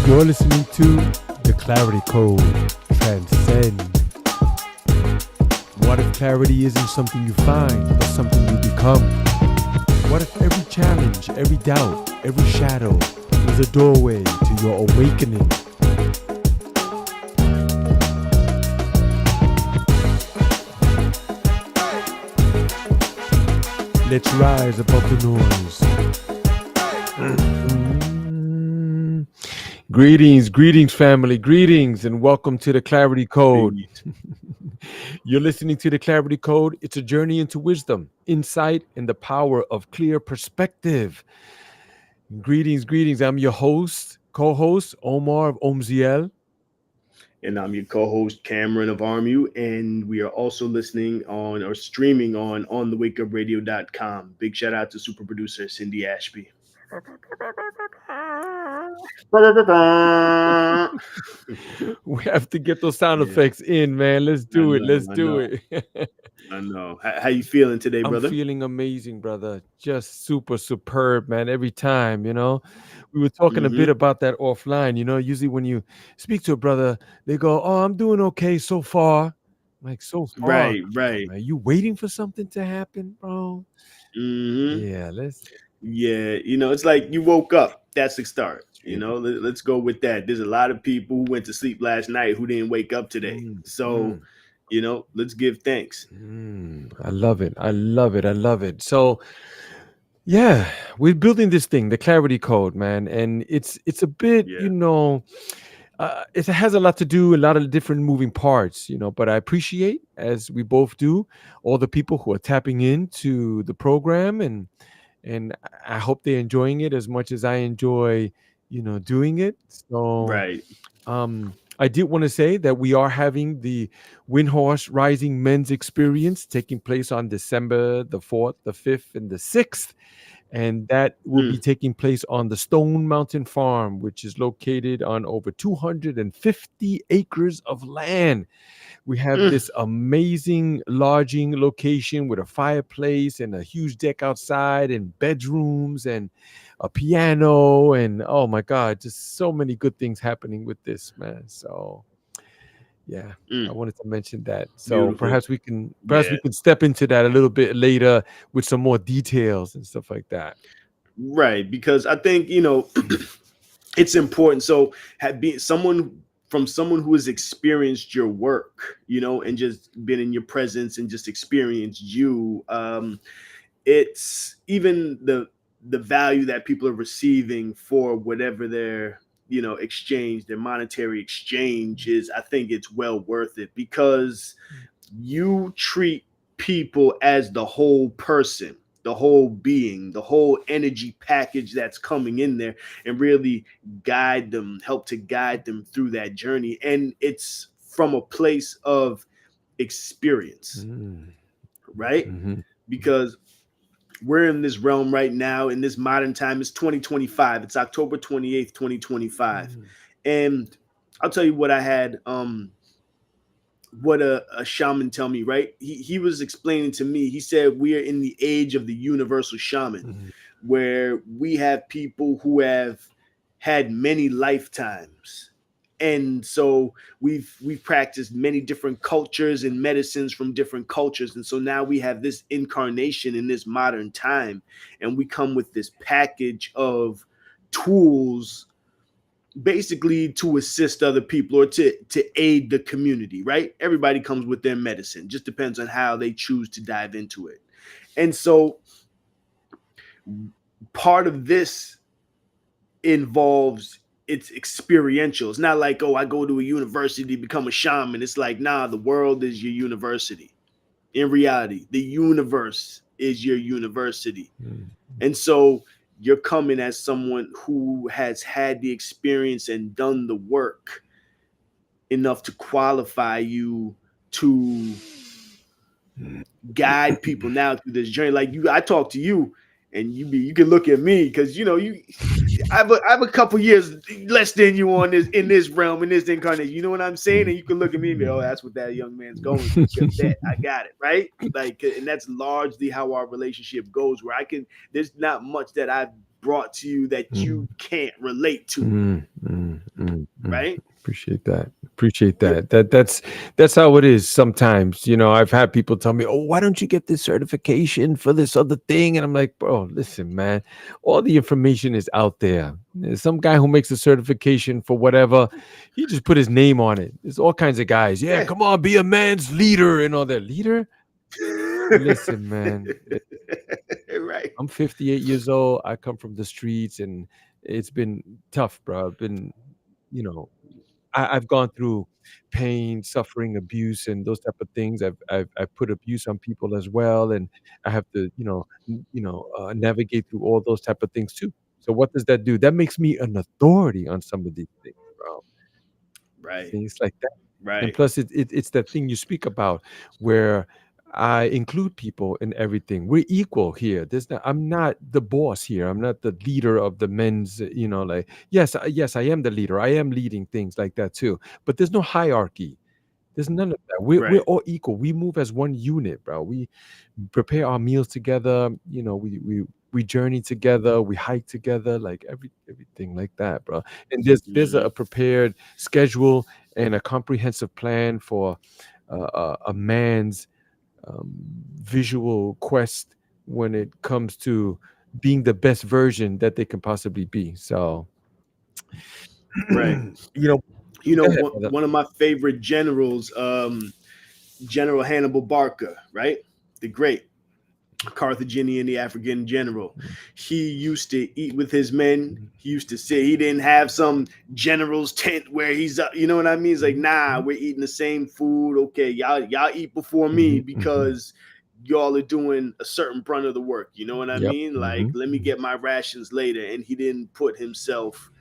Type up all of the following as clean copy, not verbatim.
You're listening to The Clarity Code, Transcend. What if clarity isn't something you find, but something you become? What if every challenge, every doubt, every shadow is a doorway to your awakening? Let's rise above the noise. Greetings, family. Greetings, and welcome to the Clarity Code. You're listening to the Clarity Code. It's a journey into wisdom, insight, and the power of clear perspective. Greetings. I'm your co-host, Omar of Omziel. And I'm your co-host, Cameron of ARMEW, and we are also listening on or streaming on thewakeupradio.com. Big shout out to super producer Cindy Ashby. We have to get those sound Yeah, effects in, man. Let's do it. I know, I know. How you feeling today, I'm brother? feeling amazing, brother. Just super superb, man. Every time, we were talking a bit Mm-hmm. about that offline. Usually when you speak to a brother, they go, "Oh, I'm doing okay so far." I'm like, so far, Right, come on, right. man. You waiting for something to happen, bro? Mm-hmm. Yeah, let's. Yeah, it's like you woke up. That's the start. Straight. Let's go with that. There's a lot of people who went to sleep last night who didn't wake up today. Mm, So, mm, let's give thanks. I love it. I love it. I love it. So, yeah, we're building this thing, the clarity code, man, and it's a bit, Yeah. it has a lot to do, a lot of different moving parts, but I appreciate, as we both do, all the people who are tapping into the program, and I hope they're enjoying it as much as I enjoy, doing it. So, Right. I did want to say that we are having the Windhorse Rising Men's Experience taking place on December the 4th, the 5th, and the 6th. And that will be Mm, taking place on the Stone Mountain Farm, which is located on over 250 acres of land. We have mm. this amazing lodging location with a fireplace and a huge deck outside and bedrooms and a piano. And oh my God, just so many good things happening with this, man. So yeah, I Mm. wanted to mention that. So Beautiful. perhaps we can step into that a little bit later with some more details and stuff like that. Right, because I think it's important. So, being someone who has experienced your work, and just been in your presence and just experienced you, it's even the value that people are receiving for whatever their exchange, their monetary exchange is. I think it's well worth it because you treat people as the whole person, the whole being, the whole energy package that's coming in there, and really help to guide them through that journey. And it's from a place of experience, Mm, right? mhm, Because we're in this realm right now in this modern time. It's 2025. It's October 28th, 2025. mm, And I'll tell you what I had what a shaman tell me, right? He was explaining to me. He said we are in the age of the universal shaman, mhm, where we have people who have had many lifetimes. And so we've practiced many different cultures and medicines from different cultures. And so now we have this incarnation in this modern time, and we come with this package of tools basically to assist other people or to aid the community, right? Everybody comes with their medicine, just depends on how they choose to dive into it. And so part of this involves it's experiential. It's not like, oh, I go to a university to become a shaman. It's like, nah, the world is your university. In reality, the universe is your university. mm. And so you're coming as someone who has had the experience and done the work enough to qualify you to guide people now through this journey. Like I talk to you, and you can look at me because I have a couple years less than you on this in this realm, in this incarnation. You know what I'm saying? And you can look at me and be, oh, that's what that young man's going through. Good bet. I got it. Right. Like, and that's largely how our relationship goes, where there's not much that I've brought to you that you can't relate to. Right. Appreciate that. Appreciate that. That's how it is sometimes. I've had people tell me, "Oh, why don't you get this certification for this other thing?" And I'm like, "Bro, listen, man. All the information is out there. There's some guy who makes a certification for whatever, he just put his name on it. There's all kinds of guys. Yeah, come on, be a man's leader and all that. Leader? Listen, man. Right. I'm 58 years old. I come from the streets, and it's been tough, bro. I've been, you know, I've gone through pain, suffering, abuse, and those type of things. I've put abuse on people as well, and I have to, navigate through all those type of things too. So what does that do? That makes me an authority on some of these things, bro. Right. Things like that. And Right. plus, it's that thing you speak about where I include people in everything. We're equal here. I'm not the boss here. I'm not the leader of the men's. Like yes, I am the leader. I am leading things like that too. But there's no hierarchy. There's none of that. We're Right. all equal. We move as one unit, bro. We prepare our meals together. We journey together. We hike together. Like everything like that, bro. And there's a Mhm. prepared schedule and a comprehensive plan for a man's um, visual quest when it comes to being the best version that they can possibly be. So, Right. you know, You know, go ahead, brother. one of my favorite generals, General Hannibal Barca, right? The great Carthaginian, the African general. He used to eat with his men. He used to say he didn't have some general's tent where he's up. You know what I mean? He's like, nah, we're eating the same food. Okay, y'all eat before me Mhm, mhm. because y'all are doing a certain brunt of the work. You know what I Yep. mean? Like, Mhm, let me mhm, get my rations later. And he didn't put himself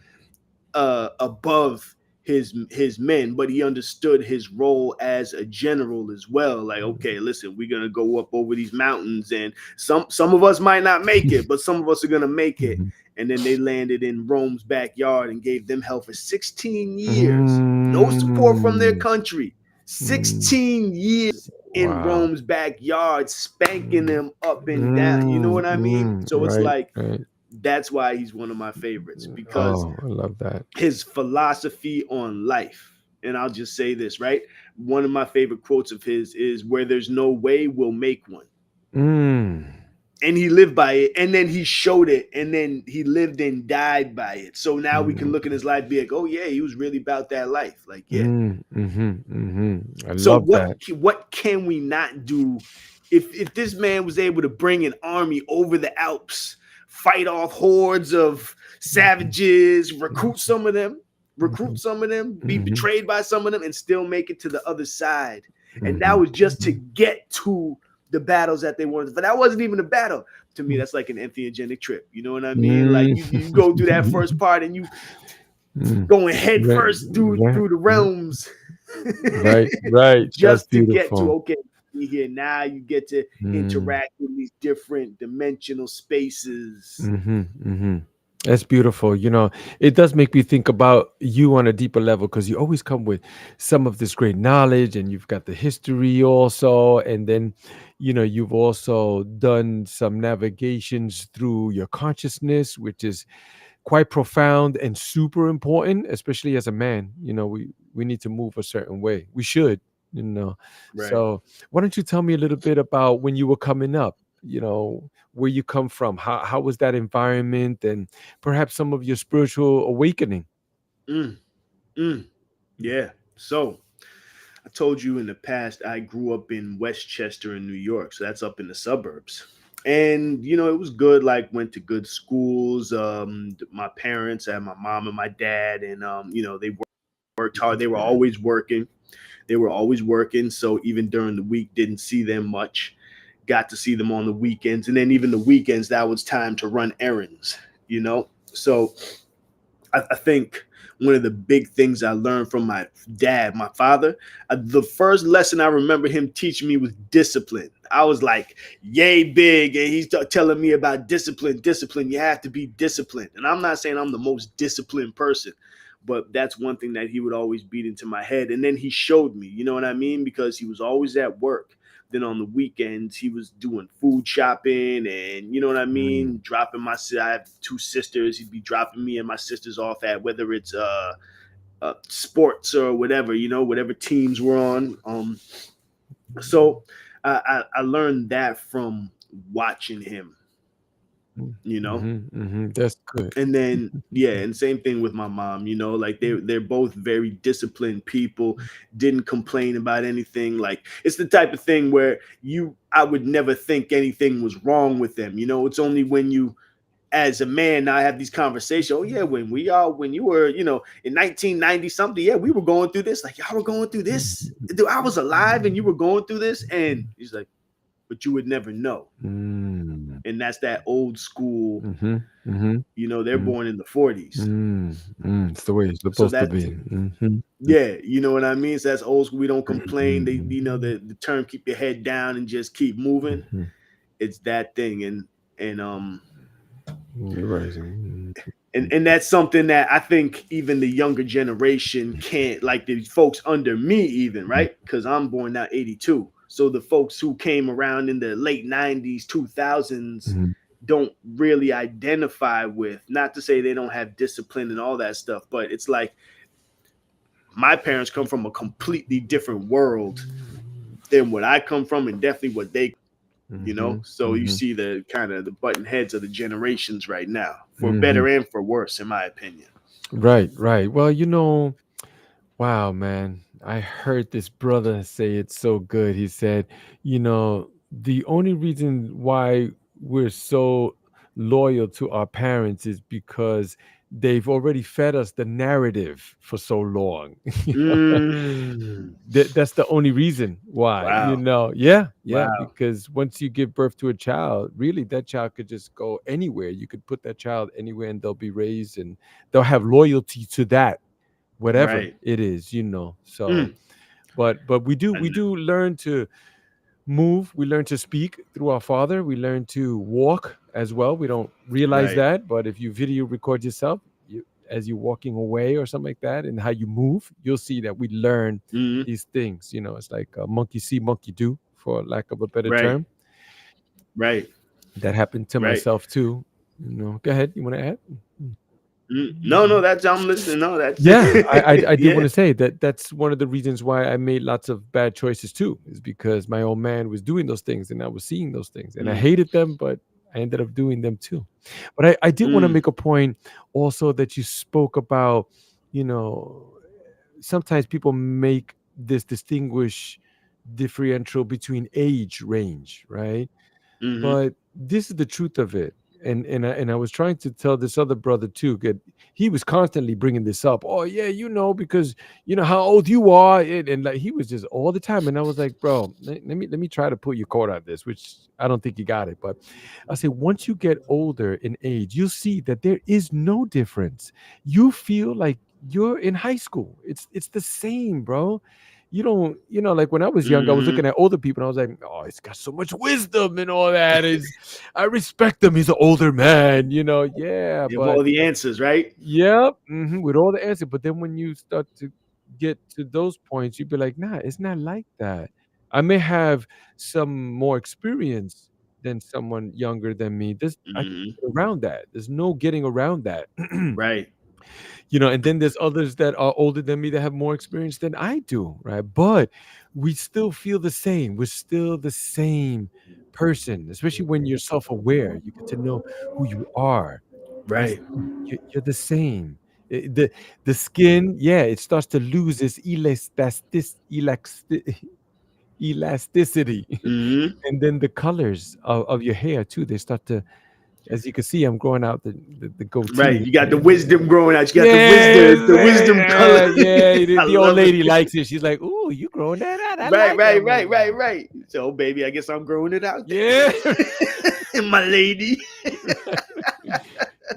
above his men, but he understood his role as a general as well. Like, okay, listen, we're gonna go up over these mountains, and some of us might not make it, but some of us are gonna make it. mhm. And then they landed in Rome's backyard and gave them hell for 16 years. No support from their Mm, country. mm. 16 years in Wow. Rome's backyard, spanking Mm, them up and down. You know what I mean? So it's right, like right. that's why he's one of my favorites, because Oh, I love that. his philosophy on life. And I'll just say this, right? One of my favorite quotes of his is, where there's no way, we'll make one. Mm, And he lived by it, and then he showed it, and then he lived and died by it. So now we can mm, look at his life, be like, oh yeah, he was really about that life. Like, yeah. I So love that. what can we not do if this man was able to bring an army over the Alps, fight off hordes of Mhm, savages, recruit mhm, some of them, be mhm, betrayed by some of them, and still make it to the other side? And that mhm, was just to mhm, get to the battles that they wanted. But that wasn't even a battle. To me, that's like an entheogenic trip. You know what I mean? Like mm. you go through that first part and you Mm. going head Right, first right, through the right, realms right, right. That's just to get to, beautiful. okay, be here now. You get to Mm. interact with these different dimensional spaces. Mhm, mhm. That's beautiful. It does make me think about you on a deeper level because you always come with some of this great knowledge and you've got the history also. And then, you've also done some navigations through your consciousness, which is quite profound and super important, especially as a man. We need to move a certain way. We should, you know. Right. So why don't you tell me a little bit about when you were coming up, where you come from? How was that environment and perhaps some of your spiritual awakening? Mm, mm, yeah. So I told you in the past, I grew up in Westchester in New York. So that's up in the suburbs. And, it was good. Like, went to good schools. My parents, I had my mom and my dad, and, they worked hard. They were always working. They were always working. So even during the week, didn't see them much. Got to see them on the weekends. And then even the weekends, that was time to run errands. So I think one of the big things I learned from my dad, my father. The first lesson I remember him teaching me was discipline. I was like, yay big, and he's telling me about discipline. Discipline, you have to be disciplined. And I'm not saying I'm the most disciplined person, but that's one thing that he would always beat into my head. And then he showed me, you know what I mean? Because he was always at work. Then on the weekends, he was doing food shopping and, you know what I Mm. mean? Dropping I have two sisters. He'd be dropping me and my sisters off at whether it's sports or whatever, you know, whatever teams we're on. So I learned that from watching him, you know. That's good. And then yeah, and same thing with my mom, you know, like they're both very disciplined people, didn't complain about anything. Like it's the type of thing where I would never think anything was wrong with them, you know. It's only when you as a man now I have these conversations. Oh yeah, when you were, you know, in 1990 something, yeah, we were going through this. Like y'all were going through this. Dude, I was alive and you were going through this. And he's like, but you would never know. Mm. And that's that old school, you know, they're Mm. born in the 40s. It's the way it's So supposed to that be. yeah, you know what I mean? So that's old school. We don't complain. They, you know, the term keep your head down and just keep moving. It's that thing. And You're right. and that's something that I think even the younger generation can't, like the folks under me even, right? Because I'm born now 82. So the folks who came around in the late 90s, 2000s don't really identify with, not to say they don't have discipline and all that stuff, but it's like my parents come from a completely different world than what I come from and definitely what they, you know. So you see the kind of the button heads of the generations right now, for better and for worse, in my opinion. Right, right. Well, you know, wow, man. I heard this brother say it so good. He said, you know, the only reason why we're so loyal to our parents is because they've already fed us the narrative for so long. You know? Mm. That's the only reason why, you Wow. know. Yeah, yeah, Wow. because once you give birth to a child, really that child could just go anywhere. You could put that child anywhere and they'll be raised and they'll have loyalty to that, whatever Right. it is, you know. So Mm. but we do learn to move, we learn to speak through our father, we learn to walk as well. We don't realize Right. that, but if you video record yourself, as you're walking away or something like that, and how you move, you'll see that we learn Mm. these things. You know, it's like monkey see monkey do, for lack of a better Right. term. Right. That happened to Right. myself too. You know, go ahead, you want to add? No, no, that's I'm listening. No, that's Yeah, I did want yeah. to say that that's one of the reasons why I made lots of bad choices too, is because my old man was doing those things and I was seeing those things and I Mm. hated them, but I ended up doing them too. But I did want to Mm. make a point also that you spoke about, you know, sometimes people make this distinguish differential between age range, right? Mm-hmm. But this is the truth of it. And I was trying to tell this other brother too. Good, he was constantly bringing this up. Oh yeah, you know, because you know how old you are, and like he was just all the time. And I was like, bro, let me try to put your cord on this, which I don't think you got it. But I say once you get older in age, you'll see that there is no difference. You feel like you're in high school. It's the same, bro. You don't, you know, like when I was young, I was Mm-hmm. looking at older people and I was like, oh, he's got so much wisdom and all that. Is I respect him. He's an older man, you know. Yeah, You have but all the answers, right? yep, with all the answers. But then when you start to get to those points, you'd be like, nah, it's not like that. I may have some more experience than someone younger than me. This I can Mm-hmm. get around that. There's no getting around that. Right. You know, and then there's others that are older than me that have more experience than I do, right? But we still feel the same. We're still the same person, especially when you're self-aware. You get to know who you are. It's, Right. you're the same. The skin, yeah, it starts to lose its elasticity, Mm-hmm. and then the colors of your hair too. They start to, as you can see, I'm growing out the Right. goatee. You got the wisdom growing out. You got Yes, the wisdom color. yeah. The, I the old love lady it. likes it. She's like, "Ooh, you growing that out? I Right, like that." right, I'm like, right, right, right. So, baby, I guess I'm growing it out yeah, then. My lady. yeah,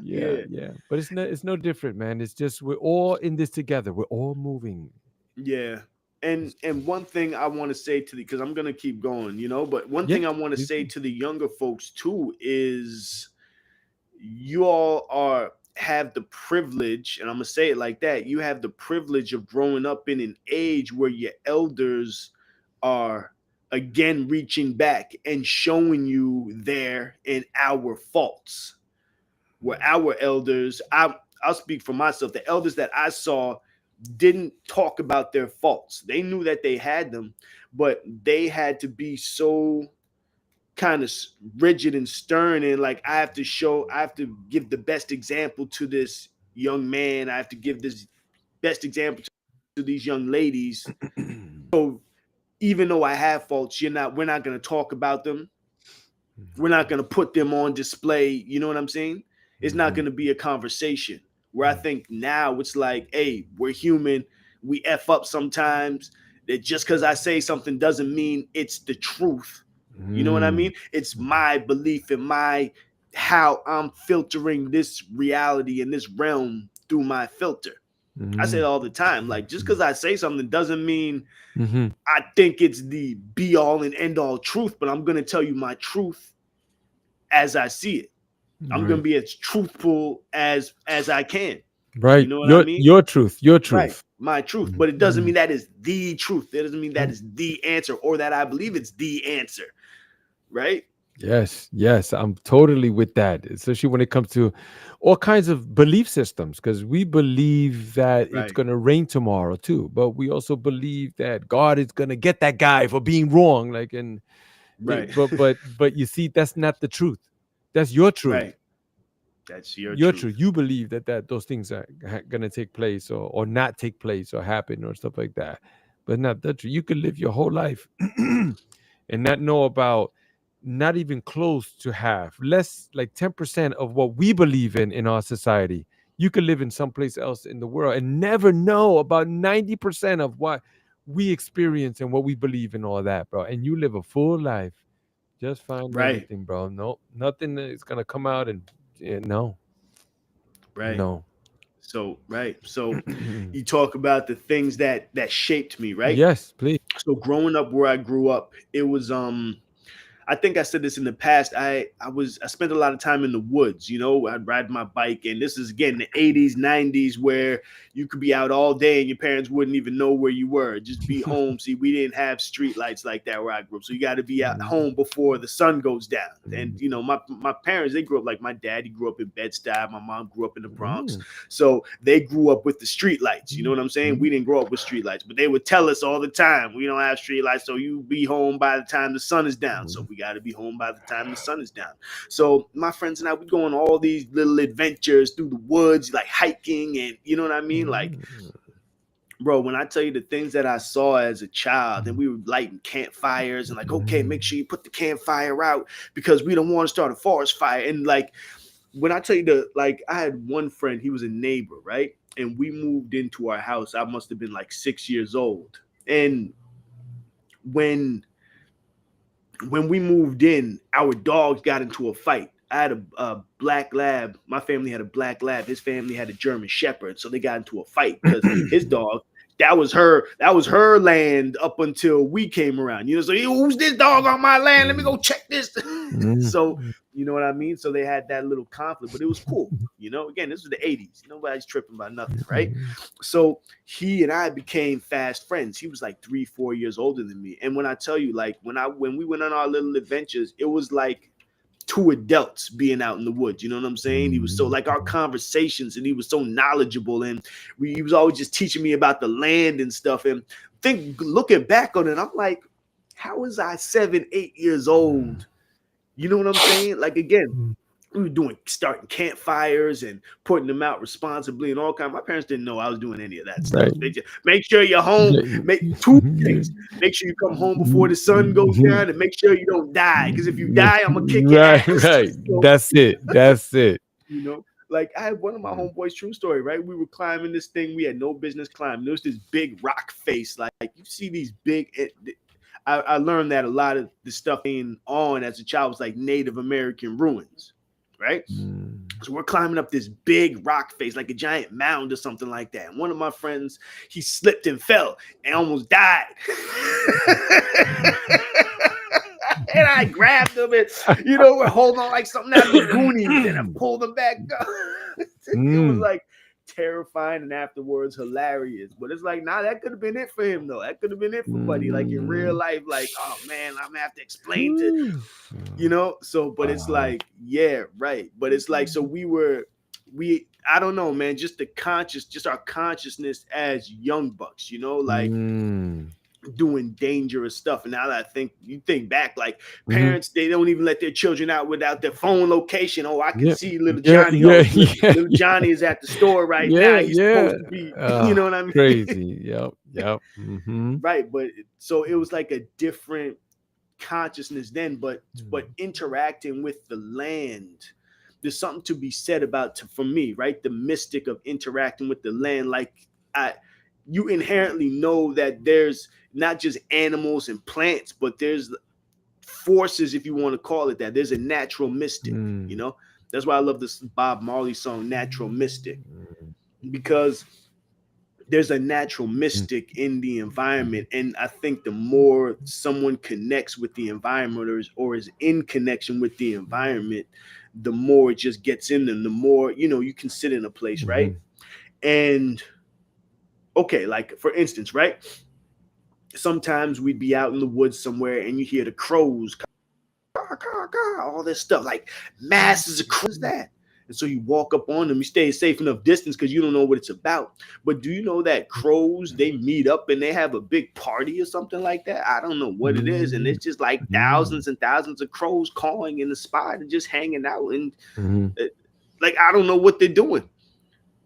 Yeah. yeah. But it's no different, man. It's just we're all in this together. We're all moving. Yeah. And one thing I want to say to the, because I'm gonna keep going, but one Yeah. thing I want to Please say do. to the younger folks too is you all are have the privilege, and I'm gonna say it like that, you have the privilege of growing up in an age where your elders are again reaching back and showing you their and our faults. Where our elders, I'll speak for myself, the elders that I saw didn't talk about their faults. They knew that they had them, but they had to be so kind of rigid and stern, and like I have to give the best example to this young man. I have to give this best example to these young ladies. So even though I have faults, we're not going to talk about them. We're not going to put them on display. You know what I'm saying? It's not Mhm. going to be a conversation. Where I think now it's like, hey, we're human. We F up sometimes. That just because I say something doesn't mean it's the truth. You know what I Mm. mean? It's my belief and my how I'm filtering this reality in this realm through my filter. I say it Mm. all the time. Like, just because I say something doesn't mean Mhm. I think it's the be all and end all truth, but I'm going to tell you my truth as I see it. I'm going to Right. be as truthful as I can. You Right. know what I mean? Your truth. Your Right. truth. My truth. But it doesn't Mhm. mean that is the truth. That doesn't mean that Mhm. is the answer or that I believe it's the answer. Right? Yes, yes, I'm totally with that, especially when it comes to all kinds of belief systems, because we believe that it's Right. going to rain tomorrow too, but we also believe that God is going to get that guy for being wrong. Like, and Right. but you see, that's not the truth. That's your truth. Right. That's your Your truth. truth. You believe that those things are going to take place or not take place or happen or stuff like that, but not the truth. You could live your whole life and not know about not even close to half, less like 10% of what we believe in our society. You could live in someplace else in the world and never know about 90% of what we experience and what we believe in, all that, bro. And you live a full life just fine and Right. everything, bro. No, nothing is gonna come out and no, Right. no. So, right. So you talk about the things that shaped me, right? Yes, please. So growing up where I grew up, it was I think I said this in the past. I spent a lot of time in the woods. I'd ride my bike, and this is again the 80s, 90s, where you could be out all day and your parents wouldn't even know where you were. Just be home. See, we didn't have street lights like that where I grew up, so you got to be at home before the sun goes down. And my parents, they grew up like my dad. He grew up in Bed-Stuy. My mom grew up in the Bronx, so they grew up with the street lights. You know what I'm saying? We didn't grow up with street lights, but they would tell us all the time, we don't have street lights, so you be home by the time the sun is down. So we got to be home by the time the sun is down. So my friends and I, we go on all these little adventures through the woods, like hiking, and you know what I mean? Like, bro, when I tell you the things that I saw as a child, and we were lighting campfires and like, okay, make sure you put the campfire out because we don't want to start a forest fire. And like, when I tell you I had one friend, he was a neighbor, right? And we moved into our house. I must have been like 6 years old. And when when we moved in, our dogs got into a fight. I had a black lab. My family had a black lab. His family had a German Shepherd. So they got into a fight because his dog, that was her land up until we came around. So who's this dog on my land? Let me go check this. So you know what I mean? So they had that little conflict, but it was cool. Again, this was the 80s. Nobody's tripping about nothing, right? So he and I became fast friends. He was like 3, 4 years older than me. And when I tell you, like when we went on our little adventures, it was like two adults being out in the woods. You know what I'm saying? He was so like our conversations, and he was so knowledgeable, and he was always just teaching me about the land and stuff. And looking back on it, I'm like, how was I 7, 8 years old? You know what I'm saying? Like again, we were starting campfires and putting them out responsibly and all kinds. My parents didn't know I was doing any of that stuff. Right. They just make sure you're home. Make two things: make sure you come home before the sun goes down, and make sure you don't die. Because if you die, I'm gonna kick your Right, ass. right. So, That's it. That's it. like I had one of my homeboys' true story. Right, we were climbing this thing we had no business climbing. There was this big rock face. Like you see these big. I learned that a lot of the stuff being on as a child was like Native American ruins, right? So we're climbing up this big rock face, like a giant mound or something like that. And one of my friends, he slipped and fell and almost died. And I grabbed him and, we're holding on like something out of the Goonies, and I pulled him back up. It was like terrifying and afterwards hilarious. But it's like, nah, that could have been it for him, though. That could have been it for Buddy. Like in real life, like, oh man, I'm gonna have to explain to, So, but it's like, yeah, right. But it's like, so I don't know, man, just our consciousness as young bucks, like doing dangerous stuff. And now that you think back, like parents, they don't even let their children out without their phone location. Oh, I can see little Johnny. Little Johnny is at the store right now. He's supposed to be, you know what I mean? Crazy. Yep. Right. But so it was like a different consciousness then, but interacting with the land, there's something to be said about, for me, right? The mystic of interacting with the land. Like you inherently know that there's not just animals and plants, but there's forces, if you want to call it that. There's a natural mystic, That's why I love this Bob Marley song, Natural Mystic, because there's a natural mystic in the environment. And I think the more someone connects with the environment or is in connection with the environment, the more it just gets in them, the more, you can sit in a place, right? And okay, like for instance, right? Sometimes we'd be out in the woods somewhere and you hear the crows, all this stuff, like masses of crows, that. And so you walk up on them, you stay a safe enough distance because you don't know what it's about. But do you know that crows, they meet up and they have a big party or something like that? I don't know what it is. And it's just like thousands and thousands of crows calling in the spot and just hanging out. And like, I don't know what they're doing.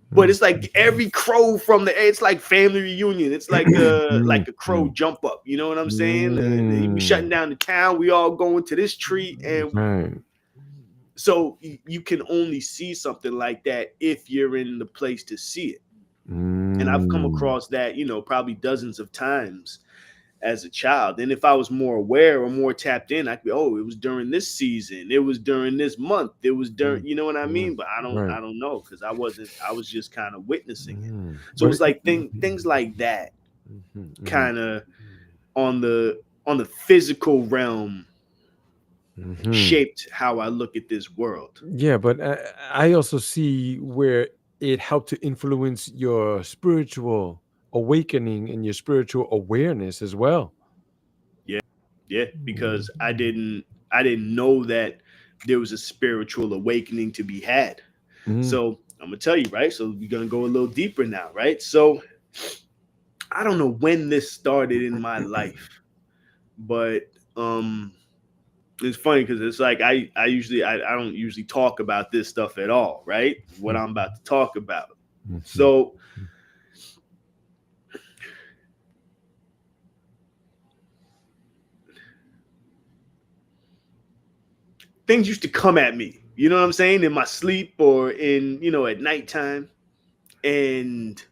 But it's like every crow it's like family reunion. It's like a crow jump up. You know what I'm saying? We shutting down the town. We all going to this tree. And so you can only see something like that if you're in the place to see it. And I've come across that, probably dozens of times as a child. And if I was more aware or more tapped in, I could be, it was during this season, it was during this month, it was during, you know what I mean? But I don't know, because I was just kind of witnessing it. So it's like things like that kind of on the physical realm shaped how I look at this world. Yeah, but I also see where it helped to influence your spiritual awakening and your spiritual awareness as well. Yeah, because I didn't know that there was a spiritual awakening to be had. So I'm gonna tell you, right? So we're gonna go a little deeper now, right? So I don't know when this started in my life, but it's funny because it's like I don't usually talk about this stuff at all, right? What I'm about to talk about. So things used to come at me, you know what I'm saying, in my sleep or in, at nighttime. And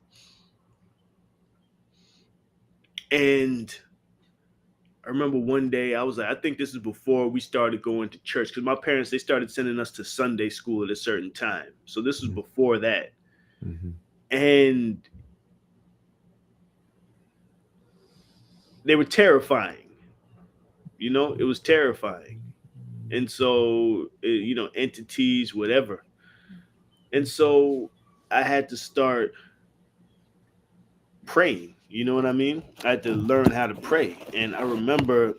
I remember one day I was like, I think this is before we started going to church, because my parents, they started sending us to Sunday school at a certain time. So this was before that. And they were terrifying. It was terrifying. And so, entities, whatever. And so I had to start praying. You know what I mean? I had to learn how to pray. And I remember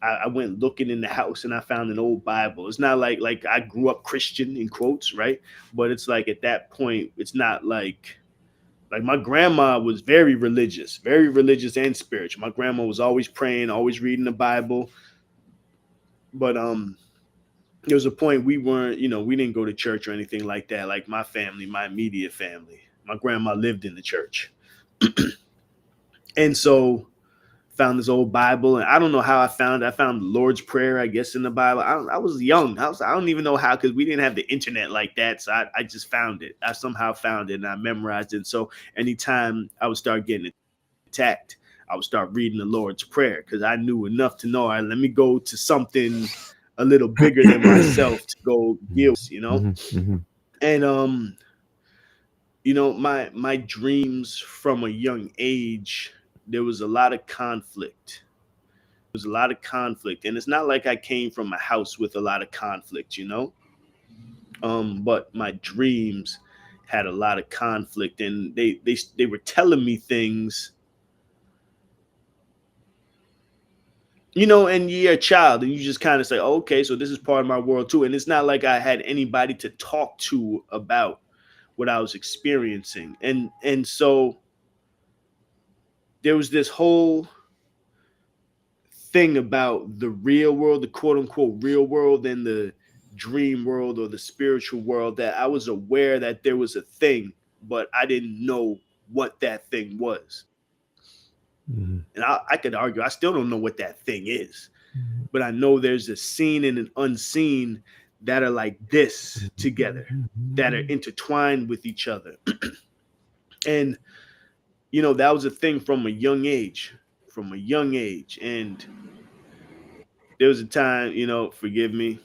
I went looking in the house and I found an old Bible. It's not like I grew up Christian in quotes, right? But it's like at that point, it's not like my grandma was very religious and spiritual. My grandma was always praying, always reading the Bible. But there was a point we weren't, we didn't go to church or anything like that. Like my family, my immediate family, my grandma lived in the church. And so found this old Bible, and I don't know how I found it. I found the Lord's Prayer, I guess, in the Bible. I was young. I don't even know how, because we didn't have the internet like that. So I just found it. I somehow found it and I memorized it. So anytime I would start getting attacked, I would start reading the Lord's Prayer, because I knew enough to know, all right, let me go to something a little bigger than myself to go deal with, And my dreams from a young age, there was a lot of conflict. There was a lot of conflict, and it's not like I came from a house with a lot of conflict. But my dreams had a lot of conflict, and they were telling me things. And you're a child, and you just kind of say, oh, okay, so this is part of my world too. And it's not like I had anybody to talk to about what I was experiencing. And so there was this whole thing about the real world, the quote unquote real world, and the dream world or the spiritual world, that I was aware that there was a thing, but I didn't know what that thing was. Mhm. And I could argue, I still don't know what that thing is, but I know there's a seen and an unseen that are like this together, that are intertwined with each other. And that was a thing from a young age, and there was a time, forgive me,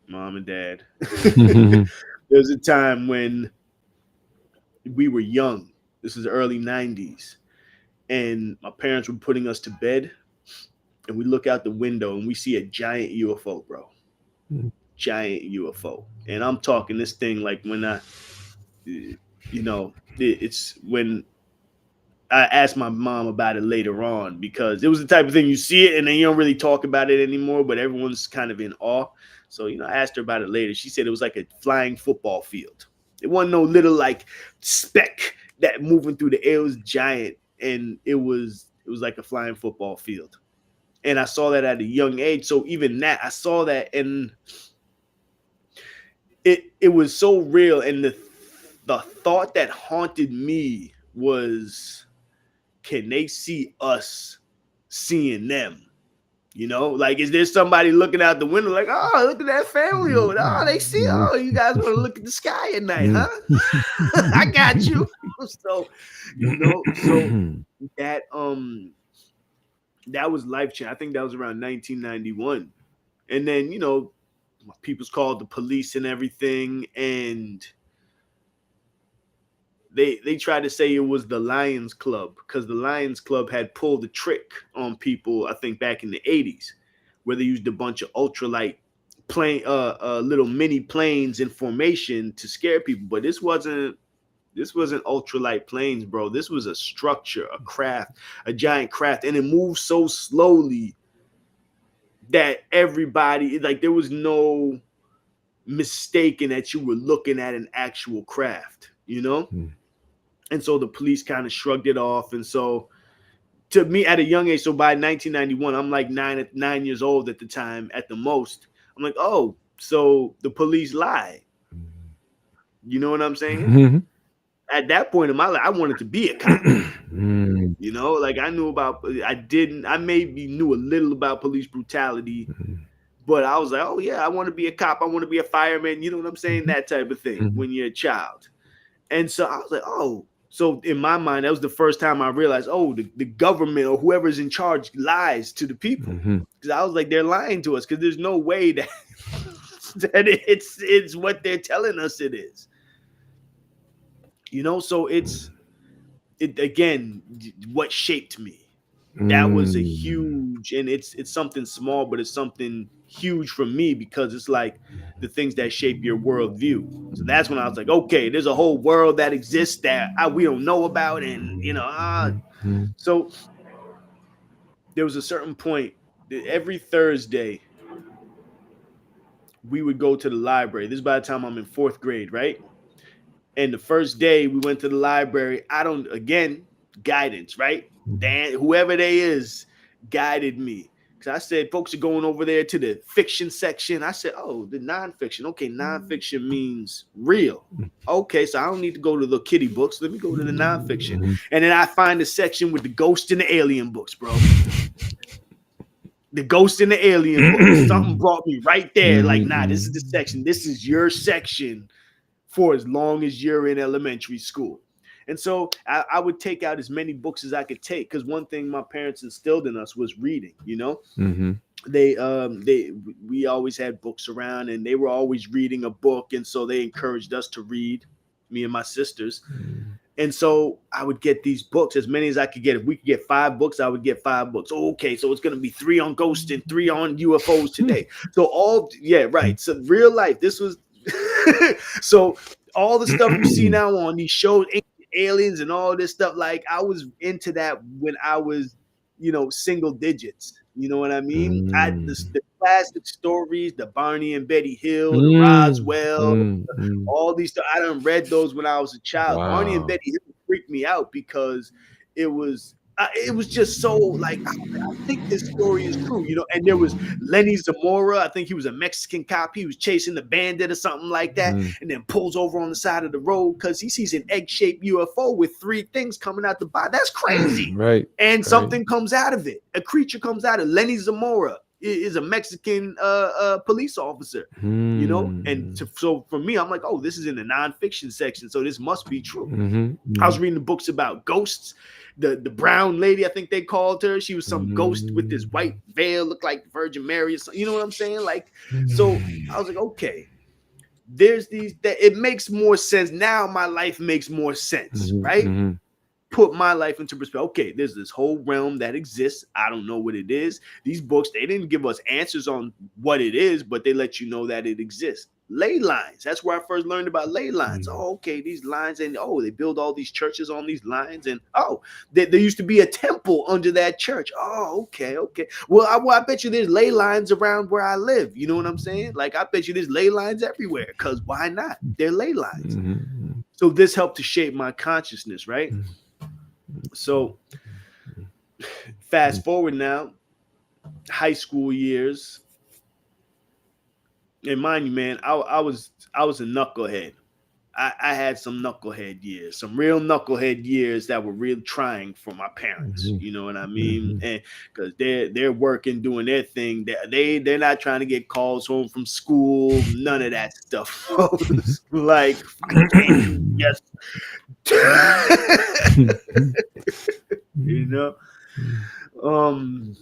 mom and dad. There was a time when we were young. This is early 90s, and my parents were putting us to bed, and we look out the window and we see a giant UFO, bro. Giant UFO. And I'm talking this thing like when it's when I asked my mom about it later on, because it was the type of thing you see it and then you don't really talk about it anymore, but everyone's kind of in awe. So, I asked her about it later. She said it was like a flying football field. It wasn't no little like speck that moving through the air. It was giant, and it was like a flying football field. And I saw that at a young age. So even that, I saw that, and it was so real. And the thought that haunted me was, can they see us seeing them? Like, is there somebody looking out the window like, oh, look at that family over there. Oh, they see, oh, you guys want to look at the sky at night, huh? I got you. So, so that was life changing. I think that was around 1991. And then, people's called the police and everything, and they tried to say it was the Lions Club, because the Lions Club had pulled a trick on people, I think back in the 80s, where they used a bunch of ultralight plane little mini planes in formation to scare people. But this wasn't ultralight planes, bro. This was a structure, a craft, a giant craft, and it moved so slowly that everybody, like, there was no mistaking that you were looking at an actual craft. And so the police kind of shrugged it off. And so, to me, at a young age, so by 1991, I'm like 9 years old at the time, at the most. I'm like, oh, so the police lied. You know what I'm saying? At that point in my life, I wanted to be a cop. Like, I maybe knew a little about police brutality, but I was like, oh yeah, I want to be a cop. I want to be a fireman. You know what I'm saying? That type of thing when you're a child. And so I was like, oh, so in my mind, that was the first time I realized, oh, the government or whoever's in charge lies to the people. Because I was like, they're lying to us, because there's no way that that it's what they're telling us it is. So it again, what shaped me. That was a huge, and it's something small, but it's something huge for me, because it's like the things that shape your worldview. So that's when I was like, okay, there's a whole world that exists that we don't know about. And so there was a certain point that every Thursday we would go to the library. This is by the time I'm in fourth grade, right? And the first day we went to the library, guidance, right? Dan, whoever they is, guided me. Because I said, folks are going over there to the fiction section. I said, oh, the nonfiction. Okay, nonfiction means real. Okay, so I don't need to go to the kiddie books. Let me go to the nonfiction. And then I find the section with the ghost and the alien books, bro. The ghost and the alien books. Something brought me right there. Like, nah, this is the section. This is your section for as long as you're in elementary school. And so I would take out as many books as I could take, because one thing my parents instilled in us was reading. they we always had books around, and they were always reading a book, and so they encouraged us to read, me and my sisters. Mm. And so I would get these books, as many as I could get. If we could get 5 books, I would get 5 books. Oh, okay, so it's gonna be 3 on ghosts and 3 on UFOs today. So all, yeah, right. So real life. This was so all the stuff you see now on these shows, aliens and all this stuff. Like I was into that when I was, single digits. You know what I mean? Mm. The classic stories, the Barney and Betty Hill, the Mm. Roswell, Mm. Mm. all these stuff. I done read those when I was a child. Barney and Wow. Betty Hill freaked me out because it was just so like I think this story is true, And there was Lenny Zamora. I think he was a Mexican cop. He was chasing the bandit or something like that, Mm. and then pulls over on the side of the road because he sees an egg-shaped UFO with 3 things coming out the bottom. That's crazy. Right. And Right. something comes out of it. A creature comes out of Lenny Zamora is a Mexican police officer, And Mm. so for me, I'm like, oh, this is in the nonfiction section, so this must be true. Mhm. I was Mhm. reading the books about ghosts. The brown lady, I think they called her. She was some ghost with this white Mm. veil, looked like the Virgin Mary or something. You know what I'm saying? Like, so I Mm. was like, okay, there's these that it makes more sense. Now my life makes more sense, Mhm. right? Mhm. Put my life into perspective. Okay, there's this whole realm that exists. I don't know what it is. These books, they didn't give us answers on what it is, but they let you know that it exists. Ley lines. That's where I first learned about ley lines. Mm. Oh, okay, these lines, and they build all these churches on these lines, and there used to be a temple under that church. Oh, okay, okay. Well, I bet you there's ley lines around where I live. You know what I'm saying? Like, I bet you there's ley lines everywhere. Cause why not? They're ley lines. Mhm. So this helped to shape my consciousness, right? Mhm. So fast forward now, high school years, and mind you, man, I was a knucklehead. I had some knucklehead years, some real knucklehead years that were real trying for my parents. Mhm. You know what I mean? Mhm. And because they're working, doing their thing, they're not trying to get calls home from school, none of that stuff. Like I can't do yes, you know. Um,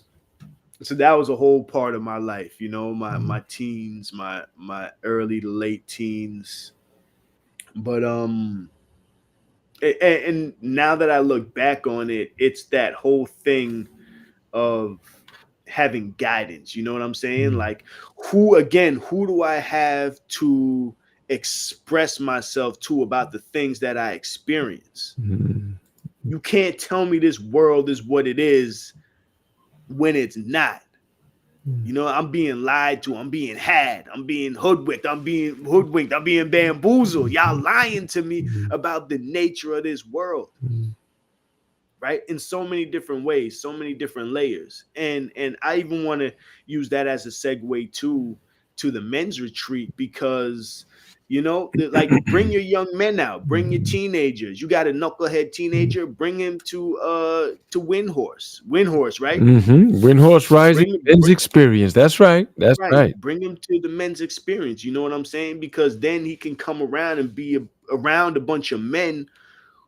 so that was a whole part of my life, my teens, my early to late teens. But and now that I look back on it, it's that whole thing of having guidance. You know what I'm saying? Like, who do I have to express myself to about the things that I experience? Mhm. You can't tell me this world is what it is when it's not. I'm being lied to. I'm being had. I'm being hoodwinked. I'm being bamboozled. Y'all lying to me about the nature of this world, right? In so many different ways, so many different layers. And I even want to use that as a segue to the men's retreat because like bring your young men out, bring your teenagers. You got a knucklehead teenager, bring him to Windhorse, right? Windhorse Rising Bring men's experience. That's right. That's Right. right. Bring him to the men's experience. You know what I'm saying? Because then he can come around and be around a bunch of men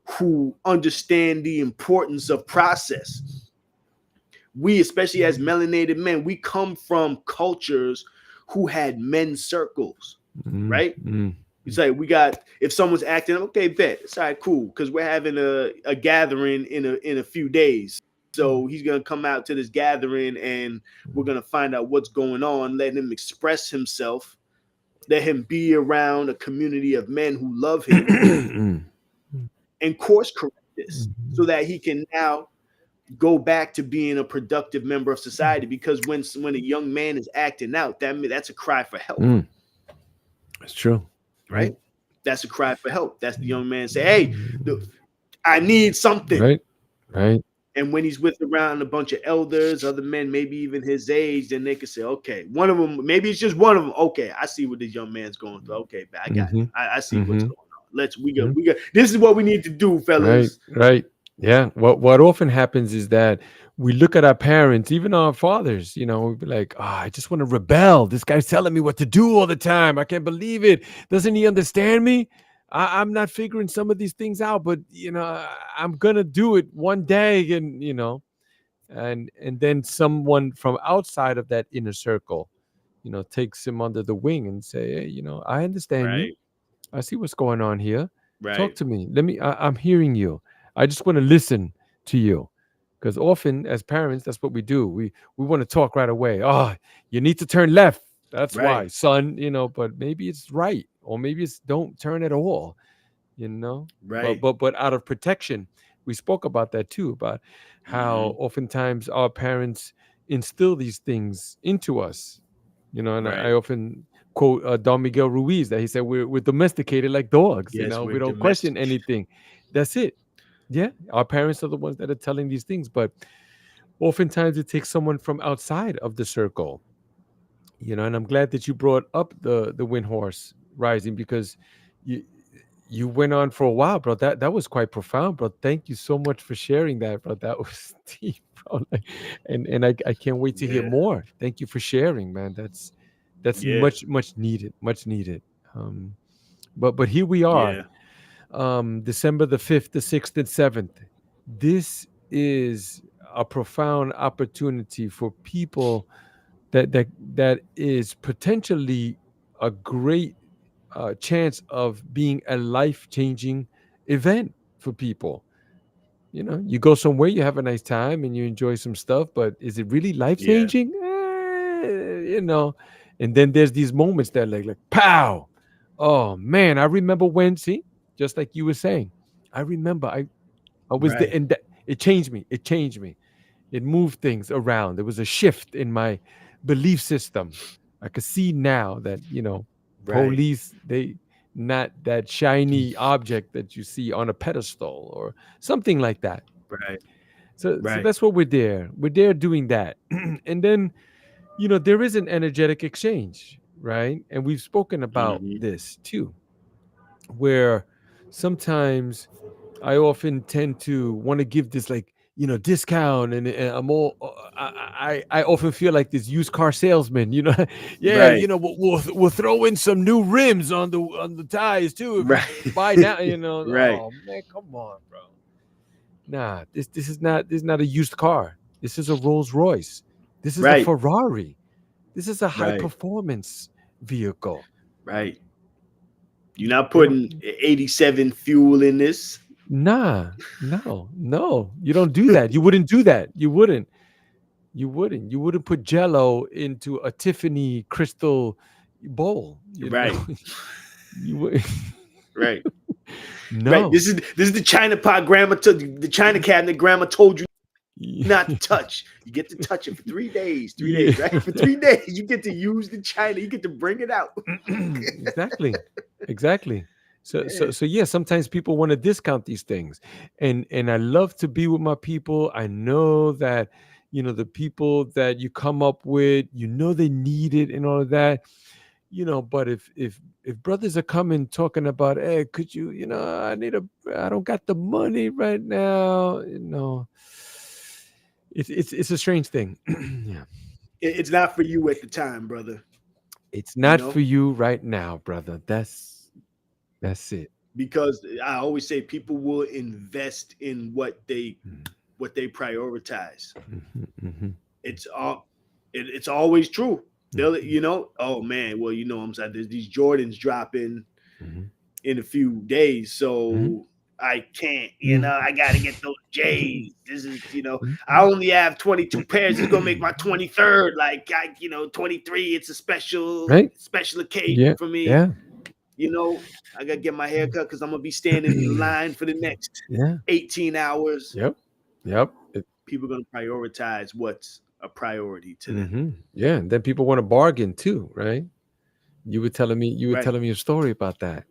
who understand the importance of process. We, especially as melanated men, we come from cultures who had men's circles, Mm. right? Mm. It's like if someone's acting, okay, bet. It's all right, cool. Because we're having a gathering in a few days. So he's gonna come out to this gathering and we're gonna find out what's going on, let him express himself, let him be around a community of men who love him Mm. and course correct this so that he can now go back to being a productive member of society. Because when a young man is acting out, that's a cry for help. Mm. It's true. Right. Right? That's a cry for help. That's the young man say, hey, I need something. Right. Right. And when he's with around a bunch of elders, other men, maybe even his age, then they can say, okay, one of them, maybe it's just one of them. Okay, I see what this young man's going through. Okay, I got it. Mm-hmm. I see what's Mm-hmm. going on. We got this is what we need to do, Right, fellas. right. Yeah. What often happens is that we look at our parents, even our fathers, we be like, I just want to rebel. This guy's telling me what to do all the time. I can't believe it. Doesn't he understand me? I'm not figuring some of these things out, but I'm gonna do it one day. And and then someone from outside of that inner circle, takes him under the wing and say, hey, I understand you. Right. I see what's going on here. Talk Right. to me. I'm hearing you. I just want to listen to you. Because often as parents, that's what we do. We want to talk right away. Oh, you need to turn left. That's Right. why, son, but maybe it's right. Or maybe it's don't turn at all, you know. But Right. but but out of protection, we spoke about that too, about how Hmm. oftentimes our parents instill these things into us, and I Right. often quote Don Miguel Ruiz, that he said we're domesticated like dogs. Yes, we're We don't question domestic. anything. That's it. Yeah, our parents are the ones that are telling these things, but oftentimes it takes someone from outside of the circle, and I'm glad that you brought up the wind horse rising, because you you went on for a while, bro. That was quite profound, bro. Thank you so much for sharing that, bro. That was deep, bro. And I can't wait to hear Yeah. more. Thank you for sharing, man. That's Yeah. much needed, much needed. But here we are, Yeah. December the 5th, the 6th, and 7th. This is a profound opportunity for people that is potentially a great chance of being a life-changing event for people. You go somewhere, you have a nice time, and you enjoy some stuff, but is it really Yeah. life-changing? And then there's these moments that like pow. Oh man, I remember when, see, just like you were saying, I remember I was there, Right. and it changed me. It changed me. It moved things around. There was a shift in my belief system. I could see now that, Right. police, they not that shiny object that you see on a pedestal or something like that. Right. So Right. that's what we're there. We're there doing that. And then, there is an energetic exchange, right? And we've spoken about Hmm. this too, where sometimes I often tend to want to give this, like, discount, and I'm all I often feel like this used car salesman, yeah, Right. we'll throw in some new rims on the tires too if you Right. buy now, Right. oh man, come on, bro. Nah, this is not a used car. This is a Rolls Royce. This is a Right. Ferrari. This is a high Right. performance vehicle. Right. You're not You know, putting 87 fuel in this. nah, no, you don't do that. You wouldn't do that. You wouldn't. You wouldn't. You wouldn't put Jello into a Tiffany crystal bowl. Right. You would. Right. Right. No. This is the China pot grandma the China cabinet grandma told you not to touch. You get to touch it for 3 days. 3 days, Yeah. right? For 3 days, you get to use the China. You get to bring it out. Exactly. Exactly. So so Yeah. so yeah, sometimes people want to discount these things. And I love to be with my people. I know that, the people that you come up with, they need it and all of that. But if brothers are coming talking about, hey, could you, I don't got the money right now, it's a strange thing. Yeah. It's not for you at the time, brother. It's You not for know, you right now, brother. That's it. because I always say people will invest in Mm, what they prioritize. mhm, mhm, It's all it's always true. mm, Oh man, well, I'm saying there's these Jordans dropping mhm, in a few days, mhm, so I can't, mhm, I gotta get those J's. This is, I mhm. only have 22 pairs. It's gonna make my 23rd. Like 23, it's a Right? special occasion Yeah. for me. Yeah. I gotta get my hair cut because I'm gonna be standing in line for the next Yeah. 18 hours. Yep. Yep. People are gonna prioritize what's a priority to them. Yeah. And then people want to bargain too, right? You were Right. telling me a story about that.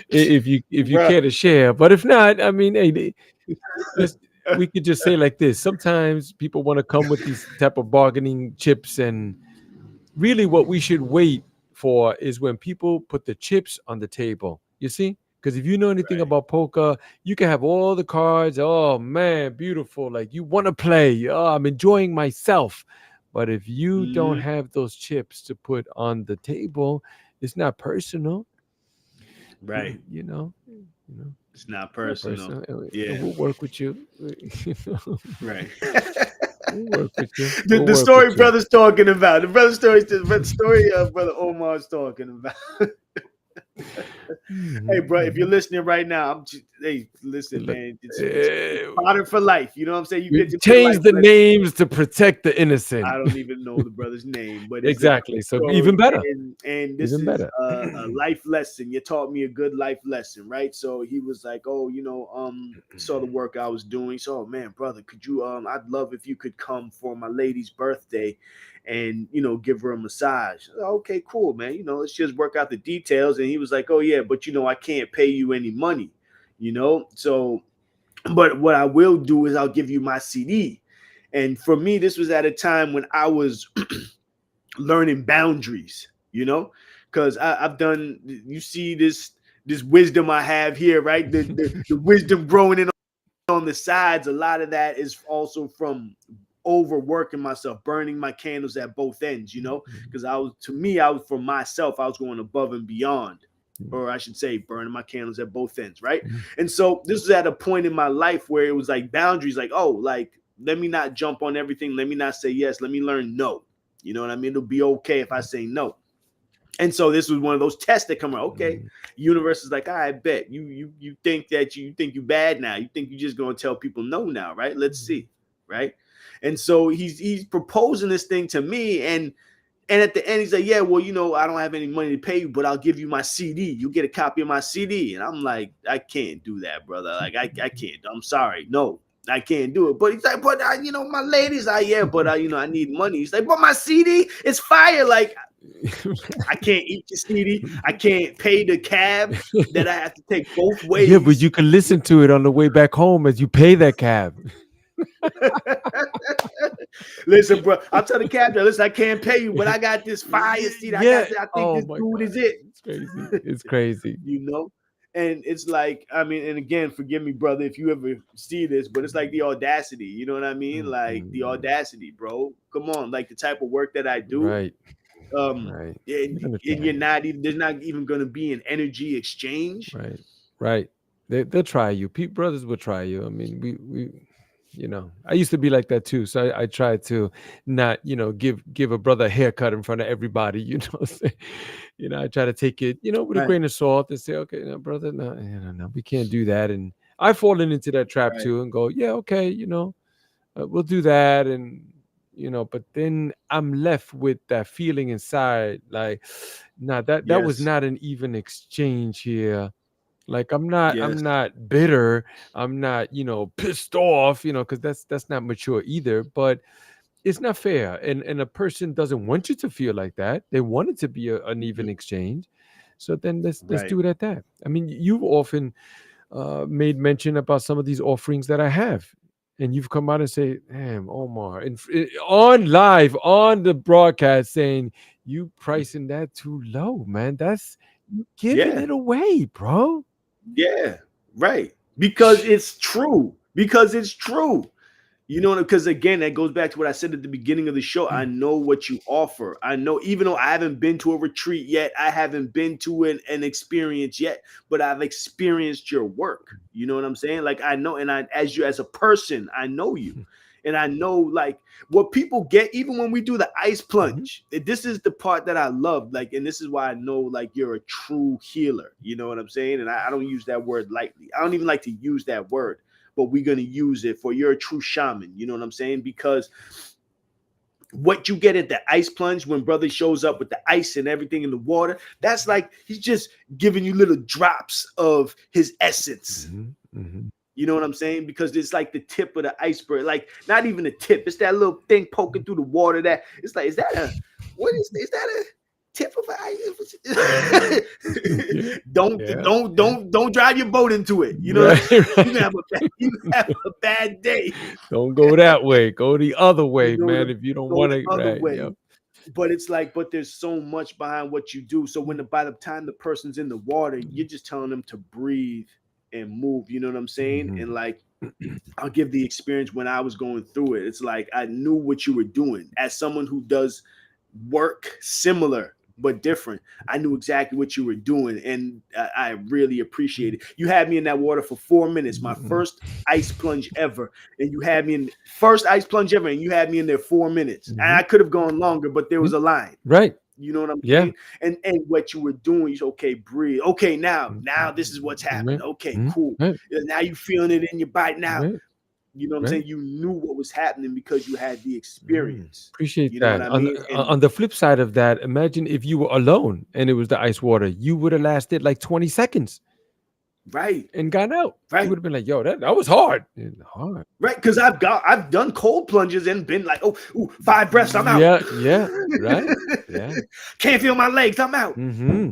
If you Bruh. care to share, but if not, I mean, hey, let's we could just say like this. Sometimes people want to come with these type of bargaining chips, and really what we should wait for is when people put the chips on the table. You see? Because if you know anything Right. about poker, you can have all the cards. Oh man, beautiful. Like you want to play. Oh, I'm enjoying myself. But if you don't Hmm. have those chips to put on the table, it's not personal. Right. You know, You know, It's not it's not personal. personal. Yeah. We'll work with you. You know, Right. we'll work with you. the, We'll the work story with you. brother's talking about. The story brother Omar's talking about. Hey, Mhm, bro, if you're mhm. listening right now, hey, listen, Look, man. It's eh, fodder for life. You know what I'm saying? You we get to be life changed the lesson. names to protect the I innocent. don't even know the brother's name, but it's a good Exactly. So even story, better. and this Even is better. a life lesson. You taught me a good life lesson, right? So he was like, "Oh, saw the work I was doing. So, oh, man, brother, could you? I'd love if you could come for my lady's birthday, and give her a massage." Okay, cool, man. Let's just work out the details. And he was like, "Oh yeah, but I can't pay you any money, so." But what I will do is I'll give you my CD. And for me, this was at a time when I was learning boundaries, because I've done, you see this wisdom I have here, right? The wisdom growing in on the sides. A lot of that is also from overworking myself, burning my candles at both ends, because I was for myself, I was going above and beyond, or I should say burning my candles at both ends, right? And so this was at a point in my life where it was like boundaries, like, oh, like, let me not jump on everything, let me not say yes, let me learn no. You know what I mean? It'll be okay if I say no. And so this was one of those tests that come out. Okay, universe is like, I bet you think that you think you bad now. You think you're just gonna tell people no now, right? Let's see, right? And so he's proposing this thing to me, and at the end he's like, yeah, well, I don't have any money to pay you, but I'll give you my CD. You get a copy of my CD, and I'm like, I can't do that, brother. Like I can't. I'm sorry, no. I can't do it. But he's like, but my ladies are, yeah, but I need money. He's like, but my CD is fire. Like, I can't eat the CD. I can't pay the cab that I have to take both Yeah, but ways. you can listen to it on the way back home as you pay that cab. Listen, bro, I'll tell the cab driver, listen, I can't pay you, but I got this fire seat. Yeah. I think Oh this my dude God. is it. It's crazy. It's crazy. you know? And it's like, I mean, and again, forgive me, brother, if you ever see this, but it's like the audacity, you know what I mean? Like the Mhm. audacity, bro. Come on, like the type of work that I do. Right. Um, Right. and, You and you're understand. not even, there's not even going to be an energy exchange. Right. Right. They'll try you. Pete brothers will try you. I mean, I used to be like that too. So I try to not, give a brother a haircut in front of everybody, say, I try to take it, with a Right, grain of salt and say, okay, no, brother, no, no, we can't do that. And I've fallen into that trap right. too and go, yeah, okay, we'll do that. And, but then I'm left with that feeling inside, like, nah, that was Yes, not an even exchange here. Like I'm yes, not bitter. I'm not, pissed off, because that's not mature either. But it's not fair. And a person doesn't want you to feel like that. They want it to be an even exchange. So then let's right. do it at that. I mean, you've often made mention about some of these offerings that I have. And you've come out and say, damn, Omar, and on live on the broadcast saying you pricing that too low, man. That's you giving Yeah. it away, bro. Yeah, right. Because it's true. Because it's true. Because again, that goes back to what I said at the beginning of the show. I know what you offer. I know, even though I haven't been to a retreat yet, I haven't been to an experience yet, but I've experienced your work. You know what I'm saying? Like I know, and as a person, I know you. And I know like what people get, even when we do the ice Mhm. plunge. This is the part that I love. Like, and this is why I know like you're a true healer. You know what I'm saying? And I don't use that word lightly. I don't even like to use that word, but we're going to use it for you're a true shaman. You know what I'm saying? Because what you get at the ice plunge when brother shows up with the ice and everything in the water, that's like he's just giving you little drops of his essence. Mhm. Mhm. You know what I'm saying? Because it's like the tip of the iceberg, like not even the tip. It's that little thing poking through the water. That it's like, is that a what is that a tip of an ice? Yeah. don't Yeah. don't Yeah. don't don't drive your boat into it. You know what I'm Right. saying? Right. You can have a bad day. Don't go that way. Go the other You way, know what man. I'm If you don't go want the to, other right? way. Yep. But it's like, but there's so much behind what you do. So by the time the person's in the water, you're just telling them to breathe and move. You know what I'm saying? Mhm. And like I'll give the experience when I was going through it. It's like I knew what you were doing as someone who does work similar but different. I knew exactly what you were doing, and I really appreciate it. You had me in that water for 4 minutes, my Mhm. first ice plunge ever, and you had me in first ice plunge ever, and you had me in there 4 minutes. And Mhm. I could have gone longer, but there was Mhm. a line. Right. You know what I'm Yeah. saying? And what you were doing, you said, okay, breathe. Okay, Mhm. now this is what's happening. Right. Okay, Mhm. cool. Right. Now you feeling it in your body. Now Right. you know what I'm Right. saying? You knew what was happening because you had the Mm. experience. Appreciate You know what that. I mean? And On the flip side of that, imagine if you were alone and it was the ice water, you would have lasted like 20 seconds right, and gone out. You right, would have been like, yo, that was hard. Hard. right. Because I've done cold plunges and been like, oh, ooh, 5 breaths, I'm out. Yeah, yeah, right. Yeah. Can't feel my legs, I'm out. Mm-hmm.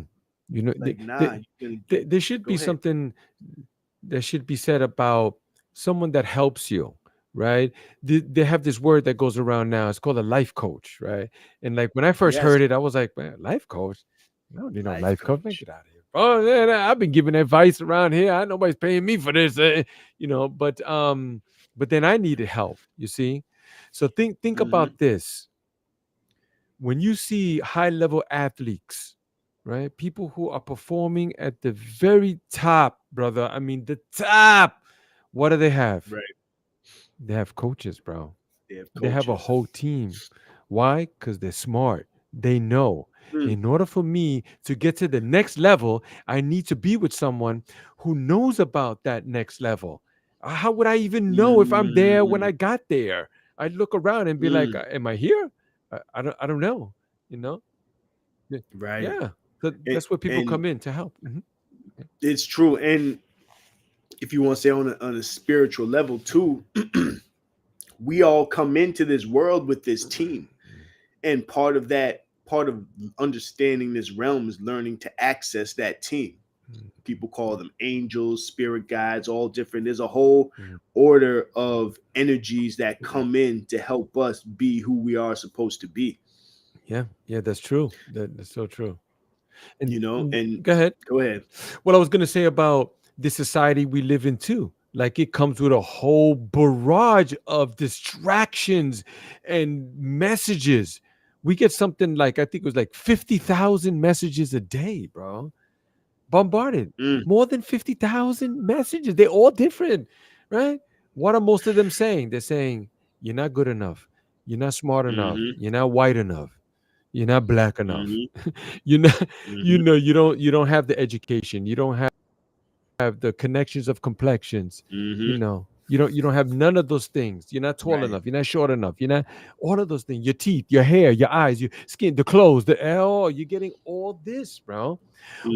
You know, Like, nah, you can there should go be ahead. something that should be said about someone that helps you, right? They have this word that goes around now. It's called a life coach, right? And like when I first Yes, heard it, I was like, man, life coach? I don't need no life life coach. Man, coach. get out of here. Oh, man, I've been giving advice around here. I nobody's paying me for this, but then I needed help. You see, so think Hmm. about this when you see high level athletes, right? People who are performing at the very top, brother. I mean, the top. What do they have? Right. They have coaches, bro. They have They have a coaches. whole team. Why? Because they're smart. They know. Mm, In order for me to get to the next level, I need to be with someone who knows about that next level. How would I even know if I'm there when mm, I got there? I'd look around and be like, mm. "Am I here? I don't know." You know? Y- Right. Yeah. So And, that's where people and come in to help. it's true. And if you want to say on a spiritual level too, we all come into this world with this team. And part of understanding this realm is learning to access that team. People call them angels, spirit guides, all different. There's a whole order of energies that come in to help us be who we are supposed to be. Yeah, yeah, that's true. That's so true. And You know, and go ahead. go ahead. What I was gonna say about the society we live in too. Like it comes with a whole barrage of distractions and messages. We get something like I think it was like 50,000 messages a day, bro. Bombarded. Mm, More than 50,000 messages. They're all different, right? What are most of them saying? They're saying you're not good enough. You're not smart enough. mm-hmm, You're not white enough. You're not black enough. mm-hmm, you know, mm-hmm. you don't have the education. You don't have the connections of complexions. Mm-hmm. You don't have none of those things. You're not tall Right. enough. You're not short enough. You're not all of those things. Your teeth, your hair, your eyes, your skin, the clothes, you're getting all this, bro.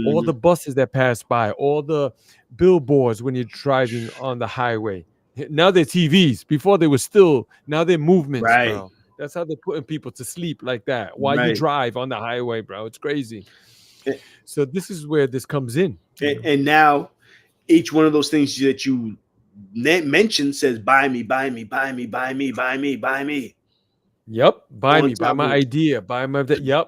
All Mm-hmm. the buses that pass by, all the billboards when you're driving on the highway. Now they're TVs. Before they were still, now they're movements, Right. bro. That's how they're putting people to sleep like that while you Right. drive on the highway, bro. It's crazy. And, So this is where this comes in. and now each one of those things that you mentioned says, buy me, buy me, buy me, buy me, buy me, buy me. Yep, buy On me, buy top my of idea, buy my yep,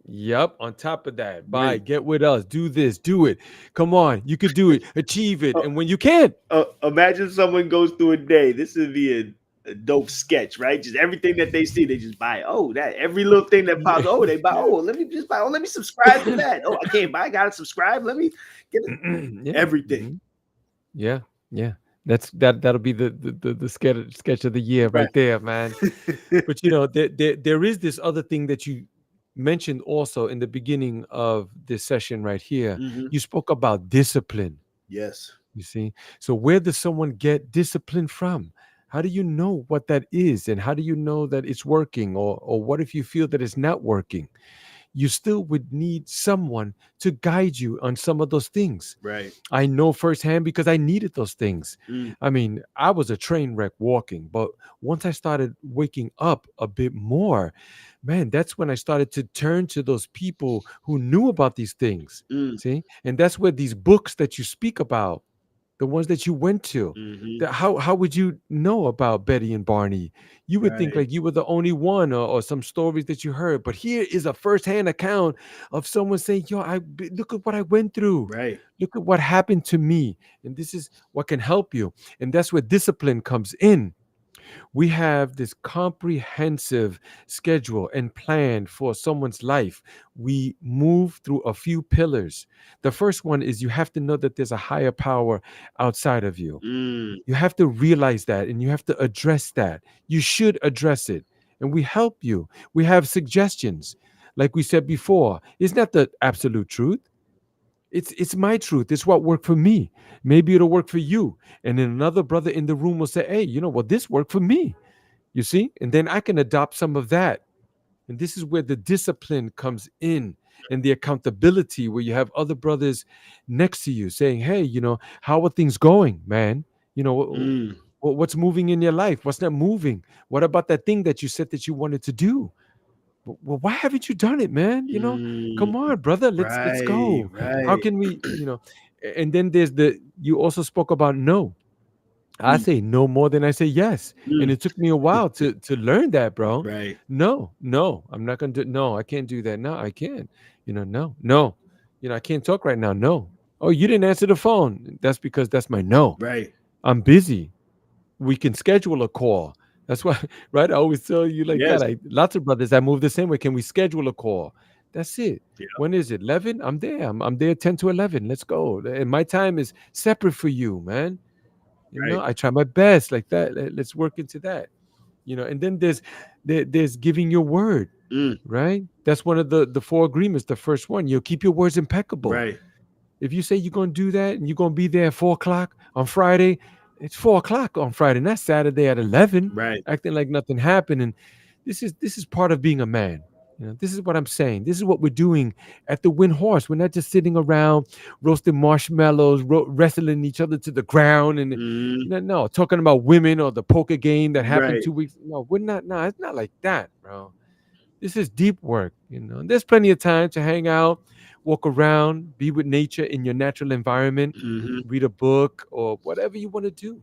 yep. On top of that, buy, right. get with us, do this, do it. Come on, you could do it, achieve it, Uh, and when you can't, imagine someone goes through a day. This would be a dope sketch, right? Just everything that they see, they just buy. Oh, that every little thing that pops. Oh, they buy. Oh, let me just buy. Oh, let me subscribe to that. Oh, I can't buy. I gotta subscribe. Let me get it. yeah, Everything. yeah, yeah. That'll be the sketch of the year Right. right there, man. But there is this other thing that you mentioned also in the beginning of this session right here. Mm-hmm. You spoke about discipline. Yes. You see? So where does someone get discipline from? How do you know what that is? And how do you know that it's working? Or what if you feel that it's not working? You still would need someone to guide you on some of those things. Right. I know firsthand because I needed those things. Mm, I mean, I was a train wreck walking, but once I started waking up a bit more, man, that's when I started to turn to those people who knew about these things. mm, See? And that's where these books that you speak about, the ones that you went to, mm-hmm. how would you know about Betty and Barney? You would think Right. like you were the only one, or some stories that you heard, but here is a firsthand account of someone saying, yo, look at what I went through, Right. look at what happened to me, and this is what can help you. And that's where discipline comes in. We have this comprehensive schedule and plan for someone's life. We move through a few pillars. The first one is you have to know that there's a higher power outside of you. Mm, You have to realize that and you have to address that. You should address it. And we help you. We have suggestions. Like we said before, it's not the absolute truth. It's my truth. It's what worked for me. Maybe it'll work for you. And then another brother in the room will say, hey, well, this worked for me. You see? And then I can adopt some of that. And this is where the discipline comes in and the accountability, where you have other brothers next to you saying, hey, how are things going, man? You know, mm, what's moving in your life? What's not moving? What about that thing that you said that you wanted to do? Well, why haven't you done it, man? mm. Come on, brother, let's Right, go. How right. can we, and then there's you also spoke about no. I Mm, say no more than I say yes. And mm. it took me a while to learn that, bro. Right, No, I'm not gonna do. No, I can't do that. No, I can't. No, no. I can't talk right now. No. Oh, you didn't answer the phone. That's because that's my no. right. I'm busy. We can schedule a call. That's why, right? I always tell you like that. Yes. Lots of brothers that move the same way. Can we schedule a call? That's it. Yeah, When is it? 11? I'm there. I'm there 10 to 11. Let's go. And my time is separate for you, man. right. I try my best like that. Let's work into that. And then there's giving your word, Mm, right? That's one of the four agreements. The first one, keep your words impeccable. right, If you say you're gonna do that and you're gonna be there at 4 o'clock on Friday, it's 4 o'clock on Friday, not Saturday at 11, right. acting like nothing happened. And this is part of being a man. This is what I'm saying. This is what we're doing at the Wind Horse. We're not just sitting around roasting marshmallows, wrestling each other to the ground, and Mm, no, talking about women or the poker game that happened right. 2 weeks. No, we're not. No, it's not like that, bro. This is deep work. And there's plenty of time to hang out, walk around, be with nature in your natural environment, Hmm. read a book or whatever you want to do.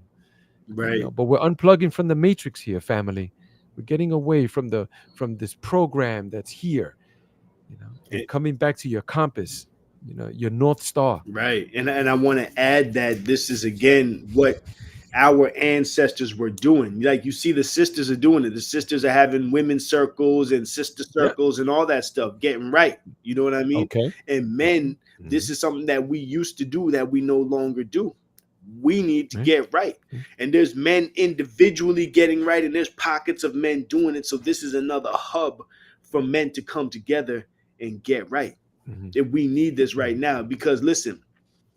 Right. But we're unplugging from the matrix here, family. We're getting away from this program that's here, and Eh, coming back to your compass, your North Star. right. And I want to add that this is again what our ancestors were doing. Like you see, the sisters are doing it. The sisters are having women's circles and sister Yeah. circles and all that stuff, getting right. You know what I mean? Okay. And men, Mhm. this is something that we used to do that we no longer do. We need to Right. get right. And there's men individually getting right, and there's pockets of men doing it. So this is another hub for men to come together and get right. Mhm. And we need this right now because listen,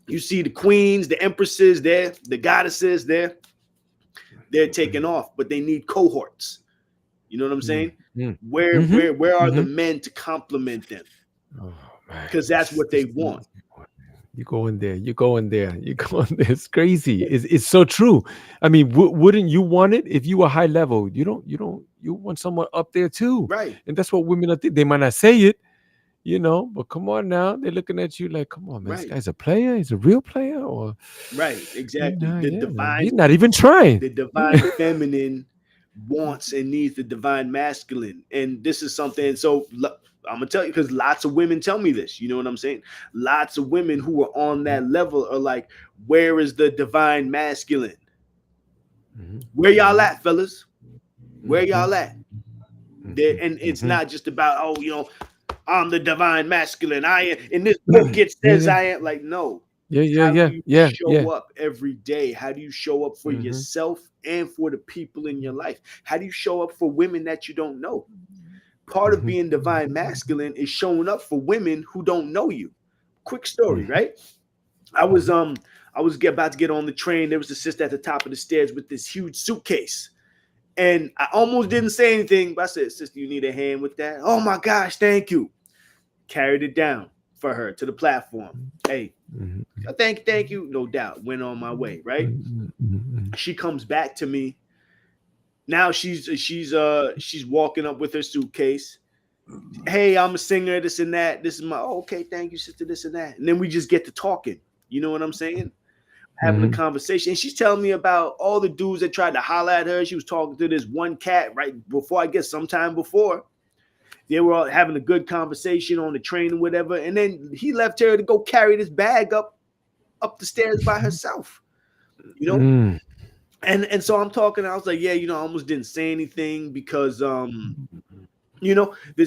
you see the queens, the empresses there, the goddesses there, they're taking off, but they need cohorts. You know what I'm Mhm. saying? Mhm. Where are the Mhm. men to complement them? Oh man, Because that's what they want. you go in there, you go in there, you go in there. It's crazy. It's so true. I mean, wouldn't you want it if you were high level? You want someone up there too, Right, and that's what women are. They might not say it, but come on now, they're looking at you like, come on, man, this right, guy's a player. He's a real player, or right, exactly. yeah, he's not even trying. The divine feminine wants and needs the divine masculine. And this is something, so I'm gonna tell you because lots of women tell me this. You know what I'm saying? Lots of women who are on that level are like, where is the divine masculine? Mhm, Where y'all mhm, at, fellas? Where mhm, y'all at? There, mhm, and it's mhm. not just about, oh, I'm the divine masculine. I am in this book, it Yeah, says yeah, I am. Like, no. yeah, yeah, How do yeah, you yeah, show yeah. up every day? How do you show up for Mhm, yourself and for the people in your life? How do you show up for women that you don't know? Part of mhm, being divine masculine is showing up for women who don't know you. Quick story, mhm, right? I was mhm, um I was about to get on the train. There was a sister at the top of the stairs with this huge suitcase. And I almost didn't say anything, but I said, Sister, you need a hand with that? Oh my gosh, thank you. Carried it down for her to the platform. Hey, mhm, thank you. No doubt. Went on my way, right? mhm, mhm, She comes back to me. Now she's walking up with her suitcase. Hey, I'm a singer, this and that. This is my okay, thank you, sister, this and that. And then we just get to talking. You know what I'm saying? Having a mhm, conversation. And she's telling me about all the dudes that tried to holler at her. She was talking to this one cat right before, I guess sometime before. They were all having a good conversation on the train or whatever. And then he left her to go carry this bag up the stairs by herself. You know? mm. And so I'm talking, I was like, yeah, I almost didn't say anything because there's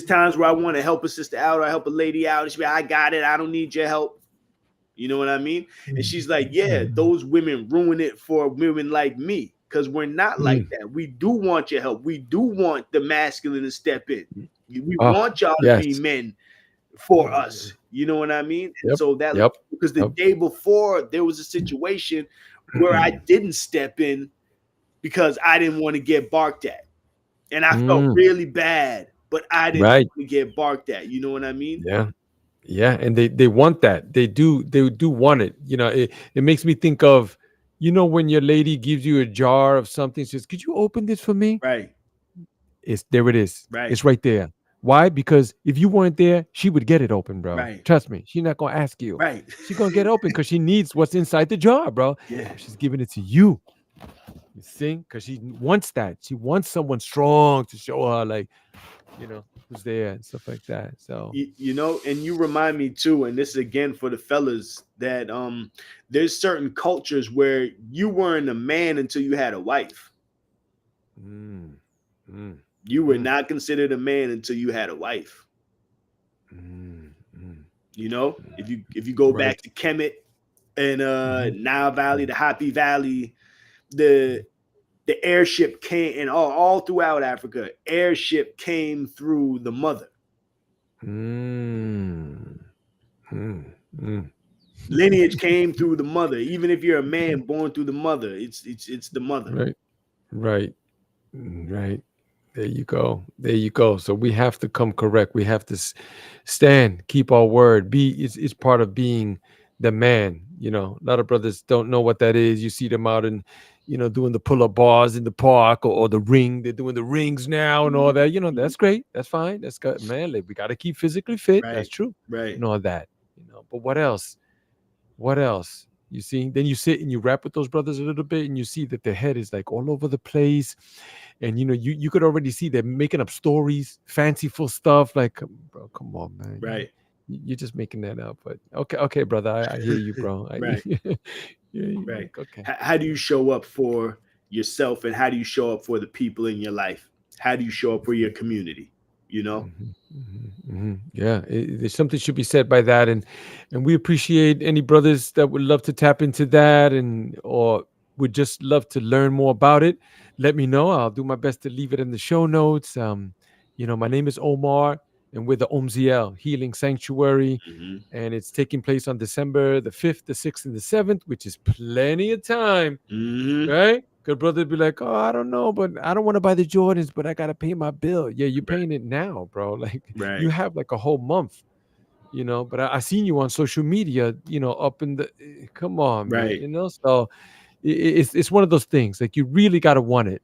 times where I want to help a sister out or I help a lady out, and she be, I got it, I don't need your help. You know what I mean? And she's like, yeah, Mm, those women ruin it for women like me, because we're not like mm. that. We do want your help. We do want the masculine to step in. We Oh, want y'all to be yes. men for us. You know what I mean? And Yep. so that, Yep. because the Yep. day before there was a situation where I didn't step in because I didn't want to get barked at. And I felt Mm, really bad, but I didn't right. want to get barked at. You know what I mean? Yeah. Yeah. And they want that. They do want it. It makes me think of, when your lady gives you a jar of something, says, "Could you open this for me?" Right, It's there it is. right, It's right there. Why? Because if you weren't there, she would get it open, bro. right, Trust me. She's not gonna ask you. right. She's gonna get open because she needs what's inside the jar, bro. Yeah. But she's giving it to you. You see? Because she wants that. She wants someone strong to show her, like, who's there and stuff like that. So And you remind me too, and this is again for the fellas, that there's certain cultures where you weren't a man until you had a wife. mm, mm, You were mm, not considered a man until you had a wife. mm, mm. If you go back Right. to Kemet and Mhm. Nile Valley, the Happy Valley, the the airship came, and all throughout Africa, airship came through the mother. Mm, mm, mm. Lineage came through the mother. Even if you're a man born through the mother, it's the mother. Right. Right. Right. There you go. There you go. So we have to come correct. We have to stand, keep our word. It's part of being the man. A lot of brothers don't know what that is. You see them out and doing the pull-up bars in the park, or the ring. They're doing the rings now and all that. Mhm. That's great. That's fine. That's good, man. Like, we got to keep physically fit. That's Right, true. right, And all that. But what else? What else? You see, then you sit and you rap with those brothers a little bit, and you see that their head is like all over the place, and you could already see they're making up stories, fanciful stuff. Like, bro, come on, man, right, you're just making that up. But okay, okay, brother, I hear you, bro. right, Yeah, right. like, okay. How do you show up for yourself, and how do you show up for the people in your life? How do you show up for your community? You know? Yeah, there's something should be said by that, and we appreciate any brothers that would love to tap into that, and or would just love to learn more about it. Let me know. I'll do my best to leave it in the show notes. My name is Omar, and we're the Omziel Healing Sanctuary, Hmm. and it's taking place on December the 5th, the 6th, and the 7th, which is plenty of time. Hmm. Right? Good brother be like, "Oh, I don't know, but I don't want to buy the Jordans, but I gotta pay my bill." Yeah, you're Right, paying it now, bro. Like, you right, have like a whole month, But I seen you on social media, up in the. Come on, man. right, So it's one of those things. Like, you really gotta want it.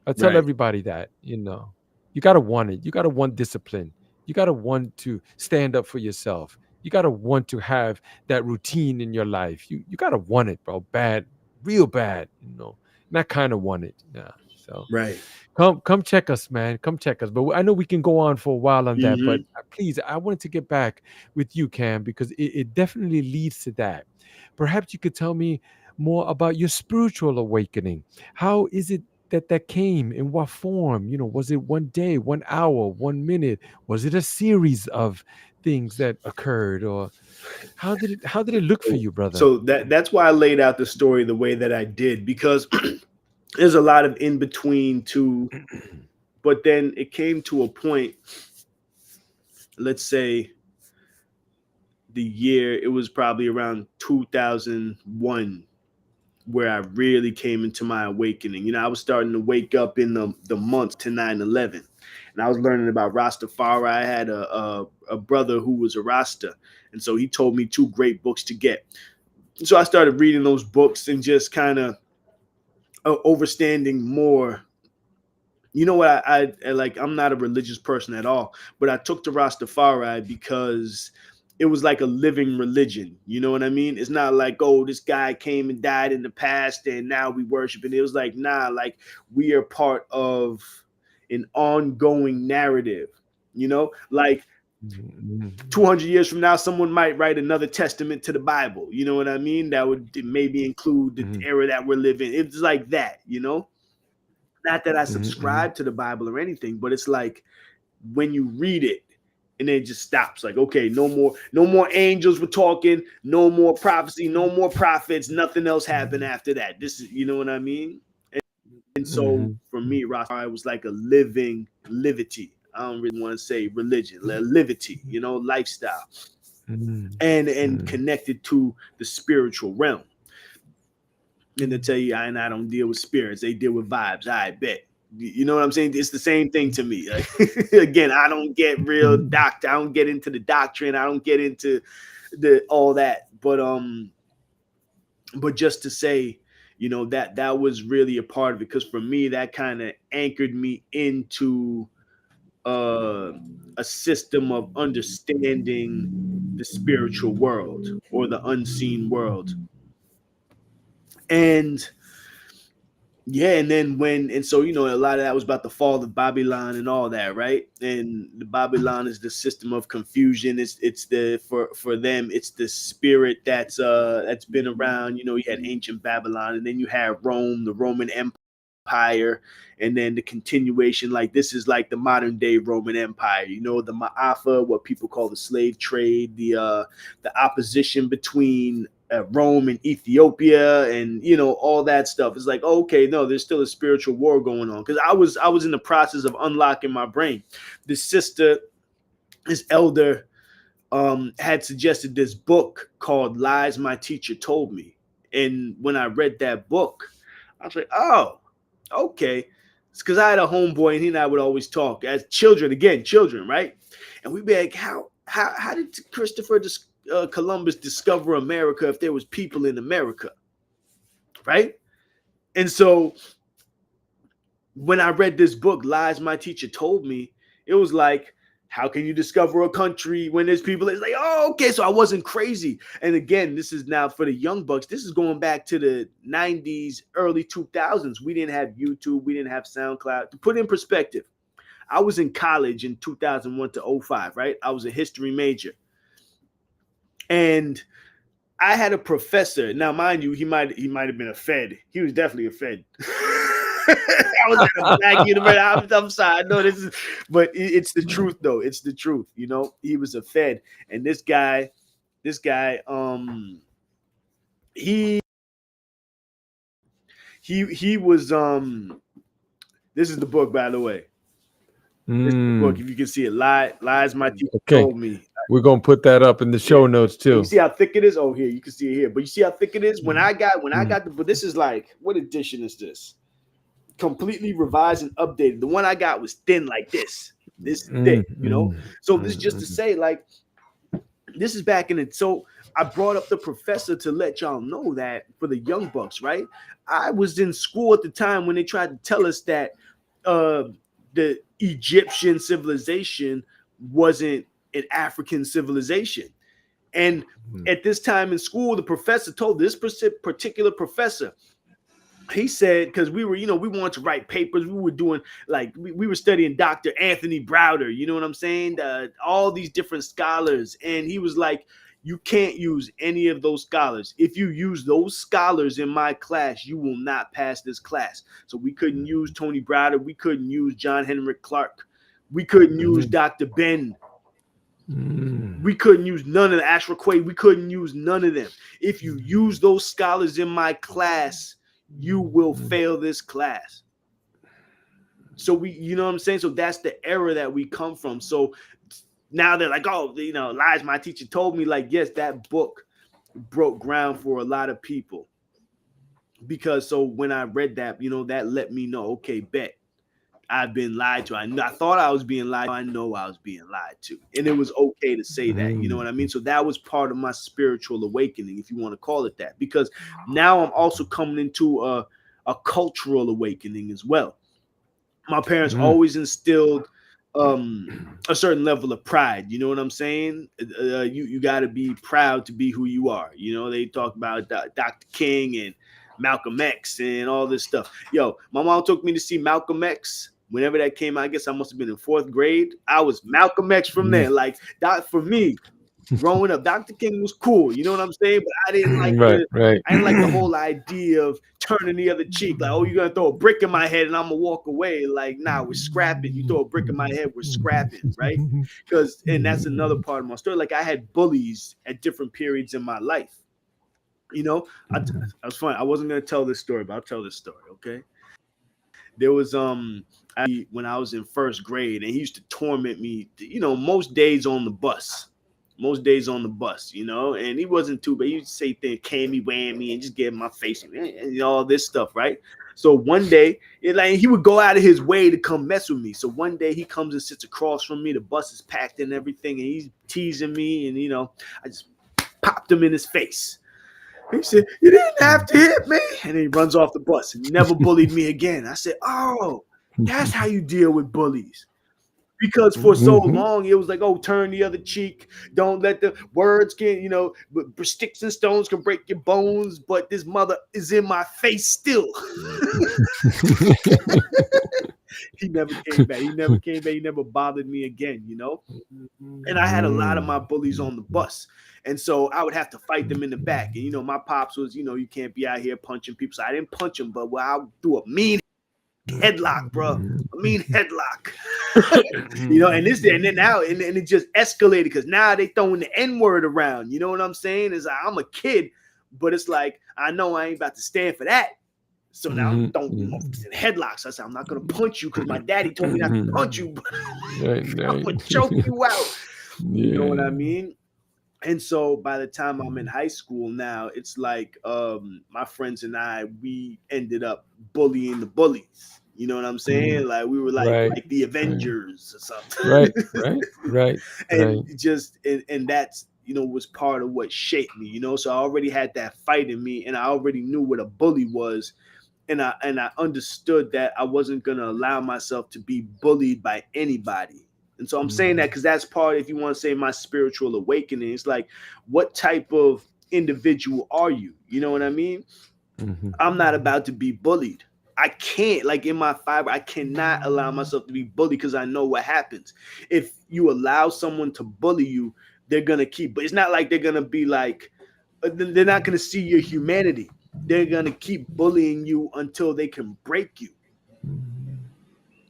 I tell right, everybody that, you gotta want it. You gotta want discipline. You gotta want to stand up for yourself. You gotta want to have that routine in your life. You gotta want it, bro. Bad, real bad. Not kind of want it. Yeah. So right. come check us, man. Come check us. But I know we can go on for a while on that. But Hmm. please, I wanted to get back with you, Cam, because it definitely leads to that. Perhaps you could tell me more about your spiritual awakening. How is it that came? In what form? Was it one day, 1 hour, 1 minute? Was it a series of things that occurred, or how did it look for So, you, brother? so that's why I laid out the story the way that I did, because there's a lot of in between too. But then it came to a point, let's say the year, it was probably around 2001, where I really came into my awakening. I was starting to wake up in the months to 9/11, and I was learning about Rastafari. I had a brother who was a Rasta, and so he told me two great books to get. So I started reading those books and just kind of overstanding more. You know what? I like. I'm not a religious person at all, but I took to Rastafari because it was like a living religion. You know what I mean? It's not like, oh, this guy came and died in the past and now we worship. And it was like, nah, like we are part of an ongoing narrative. Like 200 years from now, someone might write another testament to the Bible. You know what I mean? That would maybe include the era that we're living. It's like that, you know? Not that I subscribe to the Bible or anything, but it's like when you read it and then it just stops. Like, okay, no more angels were talking, no more prophecy, no more prophets, nothing else happened after that. This is, you know what I mean? And so for me, Rastafari was like a living livity. I don't really want to say religion, livity, you know, lifestyle, and connected to the spiritual realm. And to tell you, I don't deal with spirits; they deal with vibes. I bet. You know what I'm saying? It's the same thing to me. Like, again, I don't get real doctor. I don't get into the doctrine. I don't get into all that. But just to say, you know, that was really a part of it, because for me, that kind of anchored me into a system of understanding the spiritual world or the unseen world. And yeah, and then so, you know, a lot of that was about the fall of Babylon and all that, right? And the Babylon is the system of confusion. It's the for them, it's the spirit that's been around. You know, you had ancient Babylon, and then you had Rome, the Roman Empire, and then the continuation. Like, this is like the modern day Roman Empire. You know, the Ma'afa, what people call the slave trade, the opposition between Rome and Ethiopia, and you know, all that stuff. It's like, oh, okay, no, there's still a spiritual war going on. Because I was in the process of unlocking my brain. This elder had suggested this book called Lies My Teacher Told Me. And when I read that book, I was like, oh, okay. It's because I had a homeboy and he and I would always talk as children, right? And we'd be like, how did Christopher Columbus discover America if there was people in America, right? And so when I read this book, Lies My Teacher Told Me, it was like, how can you discover a country when there's people? It's like, oh, okay, so I wasn't crazy. And again, this is now for the young bucks. This is going back to the 90s, early 2000s. We didn't have YouTube. We didn't have SoundCloud. To put in perspective, I was in college in 2001 to 05, right? I was a history major. And I had a professor. Now, mind you, he might have been a Fed. He was definitely a Fed. I was at a black university. I'm sorry. I know this is, but it's the truth, though. It's the truth. You know, he was a Fed, and this guy, he was This is the book, by the way. This is the book. If you can see it, Lies My Teacher Told Me. We're gonna put that up in the show notes too. You see how thick it is? Oh, here you can see it here. But you see how thick it is? When I got but this is like, what edition is this? Completely revised and updated. The one I got was thin like this. This thick, you know. So this is just to say, like, this is back in it. So I brought up the professor to let y'all know that for the young bucks, right? I was in school at the time when they tried to tell us that the Egyptian civilization wasn't an African civilization. And at this time in school, the professor told this particular professor, he said, because we were, you know, we wanted to write papers. We were doing, like, we were studying Dr. Anthony Browder, you know what I'm saying? All these different scholars. And he was like, you can't use any of those scholars. If you use those scholars in my class, you will not pass this class. So we couldn't use Tony Browder. We couldn't use John Henrik Clark. We couldn't use Dr. Ben. We couldn't use none of the Ashra Quaid. We couldn't use none of them. If you use those scholars in my class, you will fail this class. So you know what I'm saying? So that's the era that we come from. So now they're like, oh, you know, Lies My Teacher Told Me. Like, yes, that book broke ground for a lot of people. Because so when I read that, you know, that let me know, okay, bet. I've been lied to. I thought I was being lied to. I know I was being lied to. And it was okay to say that. You know what I mean? So that was part of my spiritual awakening, if you want to call it that. Because now I'm also coming into a cultural awakening as well. My parents always instilled a certain level of pride. You know what I'm saying? You got to be proud to be who you are. You know, they talk about Dr. King and Malcolm X and all this stuff. Yo, my mom took me to see Malcolm X Whenever that came out, I guess I must have been in fourth grade. I was Malcolm X from Mm. there. Like that for me, growing up, Dr. King was cool. You know what I'm saying? But Right, right. I didn't like the whole idea of turning the other cheek. Like, oh, you're gonna throw a brick in my head and I'm gonna walk away. Like, nah, we're scrapping. You throw a brick in my head, we're scrapping, right? Because, and that's another part of my story. Like, I had bullies at different periods in my life. You know, I was fine. I wasn't gonna tell this story, but I'll tell this story. Okay, there was when I was in first grade, and he used to torment me. You know, most days on the bus. Most days on the bus, you know, and he wasn't too bad. He used to say things, cammy, whammy, and just get in my face and all this stuff, right? So one day, like he would go out of his way to come mess with me. So one day he comes and sits across from me. The bus is packed and everything, and he's teasing me, and I just popped him in his face. He said, "You didn't have to hit me," and then he runs off the bus and never bullied me again. I said, "Oh, that's how you deal with bullies." Because for so long it was like, oh, turn the other cheek. Don't let the words get, sticks and stones can break your bones, but this mother is in my face still. He never came back. He never came back. He never bothered me again, And I had a lot of my bullies on the bus. And so I would have to fight them in the back. And, my pops was, you can't be out here punching people. So I didn't punch him, but I threw a mean headlock, bro. I mean headlock. And then now it just escalated because now they throwing the N-word around. You know what I'm saying? Is I'm a kid, but it's like I know I ain't about to stand for that. So now I'm throwing headlocks. I said I'm not gonna punch you because my daddy told me not to punch you, but I'm gonna choke you out. You know what I mean? And so by the time I'm in high school now, it's like my friends and I, we ended up bullying the bullies. You know what I'm saying? Like we were like the Avengers or something. Right. And and that's was part of what shaped me. So I already had that fight in me, and I already knew what a bully was, and I understood that I wasn't gonna allow myself to be bullied by anybody. And so I'm saying that because that's part, if you want to say, my spiritual awakening. It's like, what type of individual are you? You know what I mean? I'm not about to be bullied. I can't, like in my fiber, I cannot allow myself to be bullied because I know what happens. If you allow someone to bully you, they're going to keep, but it's not like they're going to be like, they're not going to see your humanity. They're going to keep bullying you until they can break you.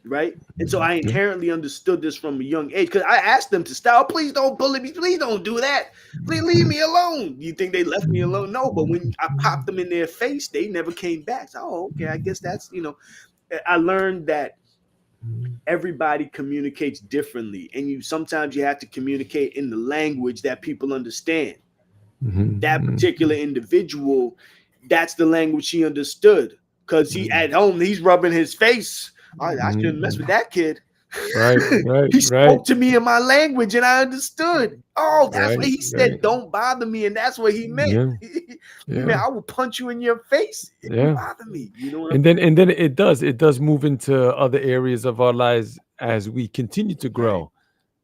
Right. And so I inherently understood this from a young age because I asked them to stop. Please don't bully me. Please don't do that. Please leave me alone. You think they left me alone? No. But when I popped them in their face, they never came back. So, oh, okay. I guess that's, I learned that everybody communicates differently. And sometimes you have to communicate in the language that people understand. That particular individual, that's the language he understood because he at home, he's rubbing his face. I shouldn't mess with that kid. Right. He spoke to me in my language and I understood. Oh, that's what he said. Don't bother me. And that's what he meant. He meant, I will punch you in your face if you bother me. You know what and then it does move into other areas of our lives as we continue to grow.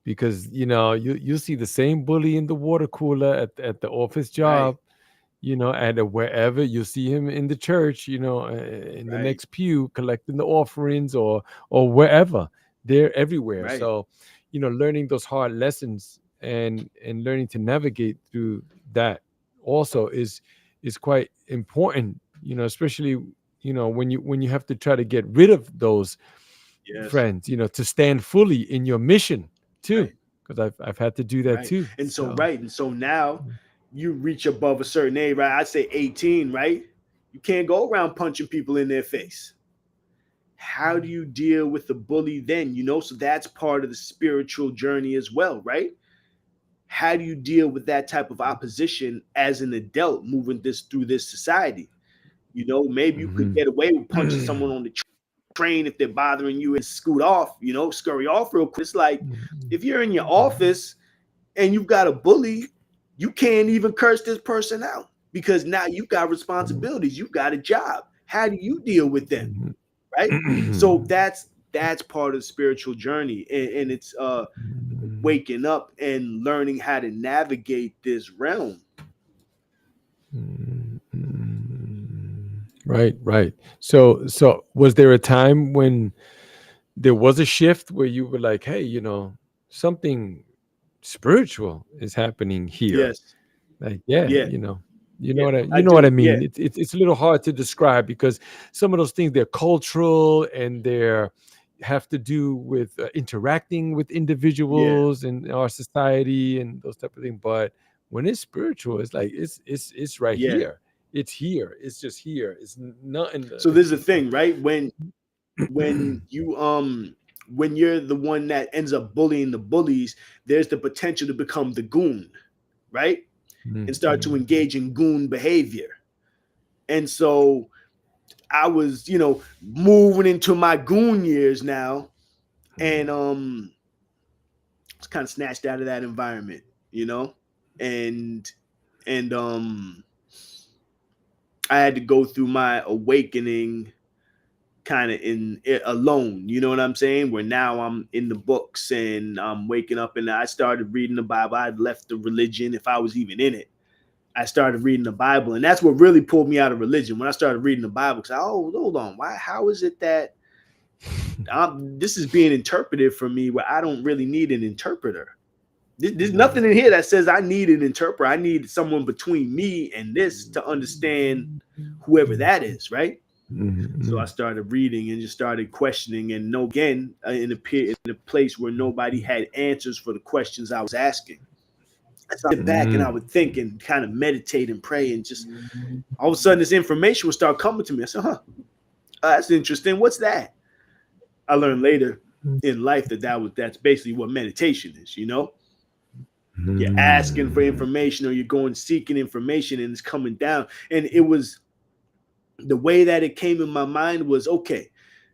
Because you see the same bully in the water cooler at the office job, and wherever you see him in the church, in the next pew collecting the offerings or wherever. They're everywhere. So, learning those hard lessons and learning to navigate through that also is quite important. Especially when you have to try to get rid of those friends. To stand fully in your mission too, because I've had to do that too. And so now you reach above a certain age, right? I say 18, right? You can't go around punching people in their face. How do you deal with the bully then? So that's part of the spiritual journey as well, right? How do you deal with that type of opposition as an adult moving through this society? Maybe you could get away with punching someone on the train if they're bothering you and scoot off, scurry off real quick. It's like if you're in your office and you've got a bully, you can't even curse this person out because now you've got responsibilities. You've got a job. How do you deal with them? Right? So that's part of the spiritual journey. And it's waking up and learning how to navigate this realm. Right. So was there a time when there was a shift where you were like, hey, something spiritual is happening here. Yes. Like, yeah, Yeah. Yeah. you I know what I do. Yeah. mean. It's a little hard to describe because some of those things, they're cultural and they're have to do with interacting with Yeah. individuals in our society and those type of things. But when it's spiritual, it's like it's right Yeah. here. It's here. It's just here. It's nothing. So this is the thing, right? When you when you're the one that ends up bullying the bullies, there's the potential to become the goon, right? And start to engage in goon behavior. And so I was, moving into my goon years now, and was kind of snatched out of that environment, and and I had to go through my awakening kind of in it alone, you know what I'm saying? Where now I'm in the books and I'm waking up and I started reading the Bible. I'd left the religion if I was even in it. I started reading the Bible, and that's what really pulled me out of religion when I started reading the Bible. Because hold on, why? How is it that this is being interpreted for me where I don't really need an interpreter? There's nothing in here that says I need an interpreter. I need someone between me and this to understand whoever that is, right? So I started reading and just started questioning, and again in a place where nobody had answers for the questions I was asking. I sit back and I would think and kind of meditate and pray, and just all of a sudden this information would start coming to me. I said, that's interesting. What's that? I learned later in life that's basically what meditation is, You're asking for information or you're going seeking information and it's coming down. And it was the way that it came in my mind was, okay,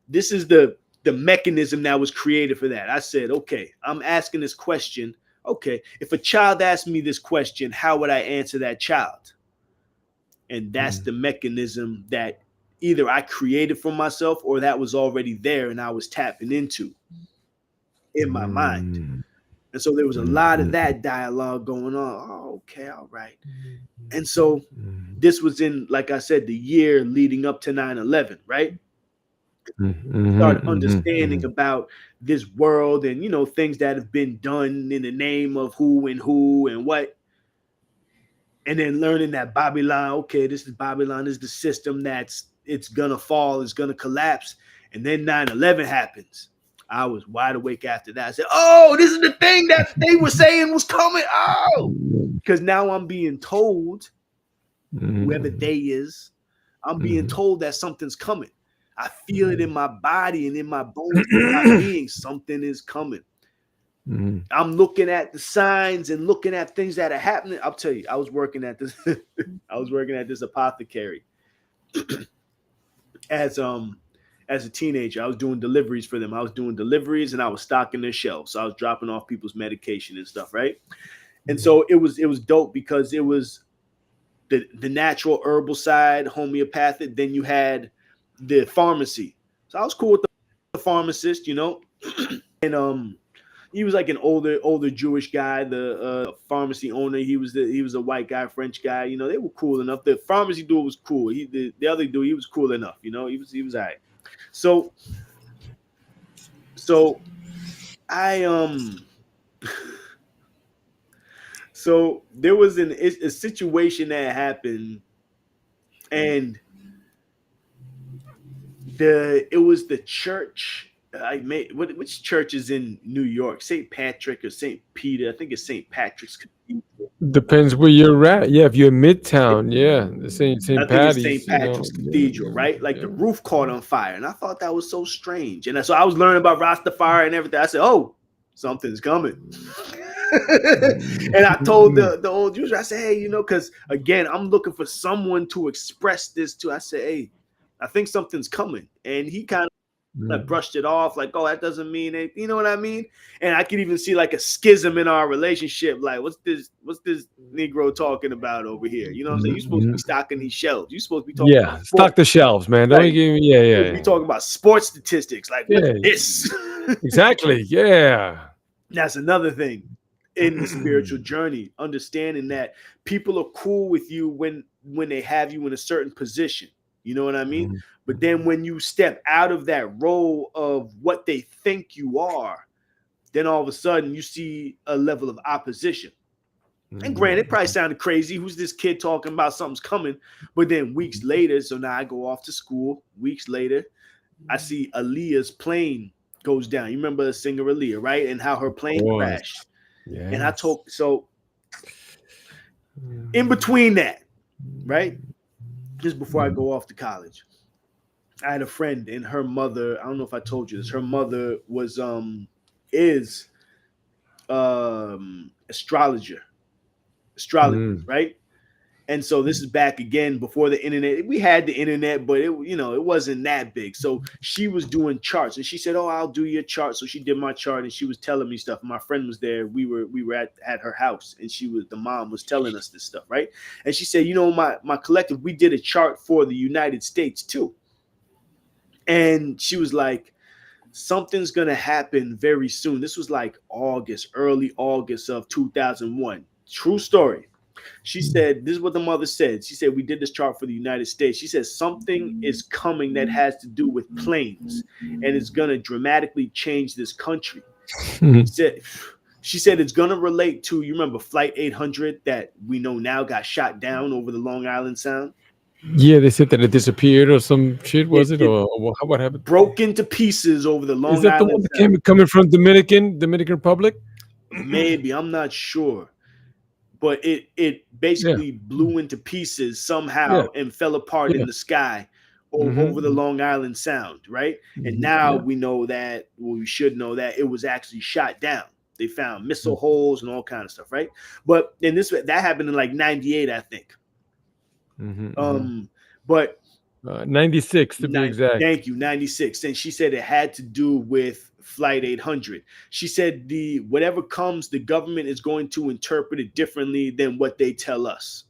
this is the mechanism that was created for that. I said, okay, I'm asking this question. Okay, if a child asked me this question, how would I answer that child? And that's the mechanism that either I created for myself or that was already there and I was tapping into in my mind. And so there was a lot of that dialogue going on. Oh, okay, all right. And so this was in, like I said, the year leading up to 9/11, right? Start understanding about this world and, things that have been done in the name of who and what. And then learning that Babylon, okay, this is Babylon, is the system it's going to fall, it's going to collapse. And then 9/11 happens. I was wide awake after that. I said, oh, this is the thing that they were saying was coming. Oh, because now I'm being told, whoever they is, I'm being told that something's coming. I feel it in my body and in my bones, in my being. Something is coming. I'm looking at the signs and looking at things that are happening. I'll tell you, I was working at this. I was working at this apothecary as a teenager. I was doing deliveries for them. I was doing deliveries and I was stocking their shelves. So I was dropping off people's medication and stuff, right? And so it was dope because it was the natural herbal side, homeopathic. Then you had the pharmacy. So I was cool with the pharmacist, and he was like an older Jewish guy. The pharmacy owner, he was a white guy, French guy. They were cool enough. The pharmacy dude was cool. The other dude, he was cool enough. He was all right. So I so there was a situation that happened, and it was the church. Which church is in New York? St. Patrick or St. Peter? I think it's St. Patrick's Cathedral. Depends where you're at. Yeah, if you're in Midtown, yeah, the St. I think it's St. Patty's, Patrick's Cathedral, right? Like the yeah. roof caught on fire, and I thought that was so strange. And so I was learning about Rastafari and everything. I said, "Oh, something's coming." And I told the old user, I said, "Hey, because again, I'm looking for someone to express this to." I said, "Hey, I think something's coming," and he kind of brushed it off like, oh, that doesn't mean it. You know what I mean? And I could even see like a schism in our relationship. Like, what's this Negro talking about over here? You know what I'm saying? You're supposed to be stocking these shelves. You're supposed to be talking about sports. Stock the shelves, man. Don't give me, You're supposed to be talking about sports statistics. Like, what's this? Exactly. Yeah. That's another thing in the spiritual journey, understanding that people are cool with you when they have you in a certain position. You know what I mean? Mhm. But then when you step out of that role of what they think you are, then all of a sudden you see a level of opposition. And granted, it probably Mhm. sounded crazy. Who's this kid talking about something's coming? But then weeks later, so now I go off to school. Weeks later, I see Aaliyah's plane goes down. You remember the singer Aaliyah, right? And how her Of plane crashed. course. And I Yes. told, so in Mm. between that, right? Just before I go off to college, I had a friend and her mother. I don't know if I told you this. Her mother was is astrologer, Mm. right? And so this is back again before the internet. We had the internet, but it wasn't that big. So she was doing charts, and she said, "Oh, I'll do your chart." So she did my chart, and she was telling me stuff. My friend was there. We were at her house, and the mom was telling us this stuff, right? And she said, my collective, we did a chart for the United States too. And she was like, something's gonna happen very soon. This was like early August of 2001. True story. She said, this is what the mother said. She said, we did this chart for the United States. She said, something is coming that has to do with planes, and it's going to dramatically change this country. She said, it's going to relate to, you remember Flight 800 that we know now got shot down over the Long Island Sound? Yeah, they said that it disappeared or some shit, was it? It Or what happened? broke into pieces over the Is Long that the one Island that Sound. came coming from Dominican Republic? Maybe, I'm not sure. But it Yeah. basically blew into pieces Yeah. somehow and fell apart in Yeah. the sky over the Mm-hmm. Long Island Sound, right? And Hmm. now Yeah. we know that, well, we should know that it was actually shot down. They found missile Mm. holes and all kind of stuff, right? But then that happened in like 98, I think. Mm-hmm. Mm-hmm. But 96 to be exact. thank you, 96. And she said it had to do with Flight 800. She said the whatever comes, the government is going to interpret it differently than what they tell us.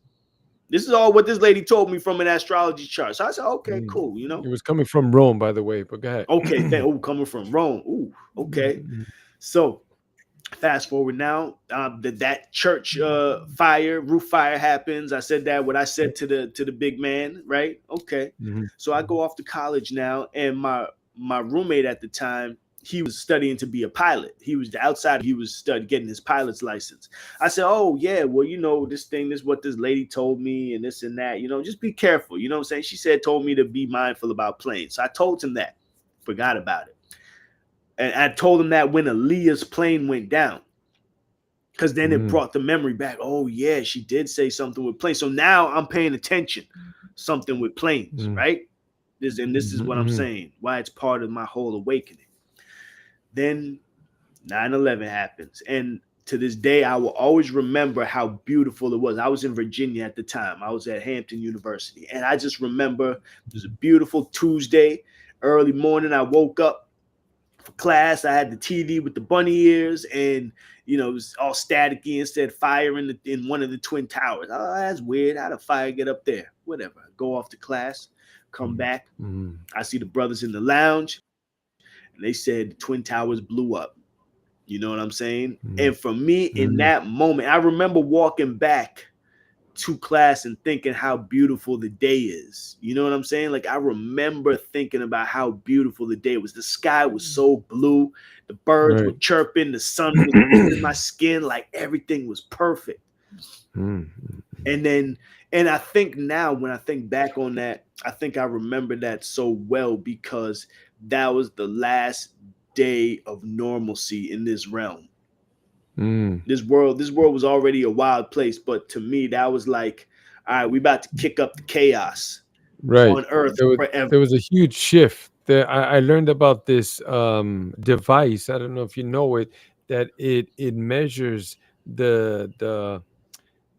This is all what this lady told me from an astrology chart. So I said, okay, Mm. cool, It was coming from Rome, by the way, but go ahead. Okay, coming from Rome. Ooh, okay. Mhm. So fast forward now, that church roof fire happens. I said that what I said to the big man, right? Okay. Mhm. So I go off to college now, and my roommate at the time, he was studying to be a pilot. He was outside. He was getting his pilot's license. I said, "Oh yeah, well this is what this lady told me, and this and that. Just be careful. You know what I'm saying?" She told me to be mindful about planes. So I told him that. Forgot about it, and I told him that when Aaliyah's plane went down, because then it Mm. brought the memory back. Oh yeah, she did say something with planes. So now I'm paying attention. Something with planes, Mm. right? This is Mhm. what I'm Mhm. saying. Why it's part of my whole awakening. Then 9/11 happens. And to this day, I will always remember how beautiful it was. I was in Virginia at the time. I was at Hampton University. And I just remember it was a beautiful Tuesday, early morning. I woke up for class. I had the TV with the bunny ears, and it was all staticky and said fire in one of the twin towers. Oh, that's weird. How did fire get up there? Whatever. Go off to class, come back. Mhm. I see the brothers in the lounge, and they said the twin towers blew up. You know what I'm saying? Mhm. And for me, in Mhm. that moment, I remember walking back to class and thinking how beautiful the day is. You know what I'm saying? Like, I remember thinking about how beautiful the day was. The sky was so blue, the birds were Right. chirping, the sun was hitting my skin, like everything was perfect. Mm. And then, and I think now when I think back on that, I think I remember that so well because that was the last day of normalcy in this realm. Mm. This world was already a wild place, but to me, that was like, all right, we about to kick up the chaos Right. on Earth There was forever. there was a huge shift. I learned about this device. I don't know if you know it. That it measures the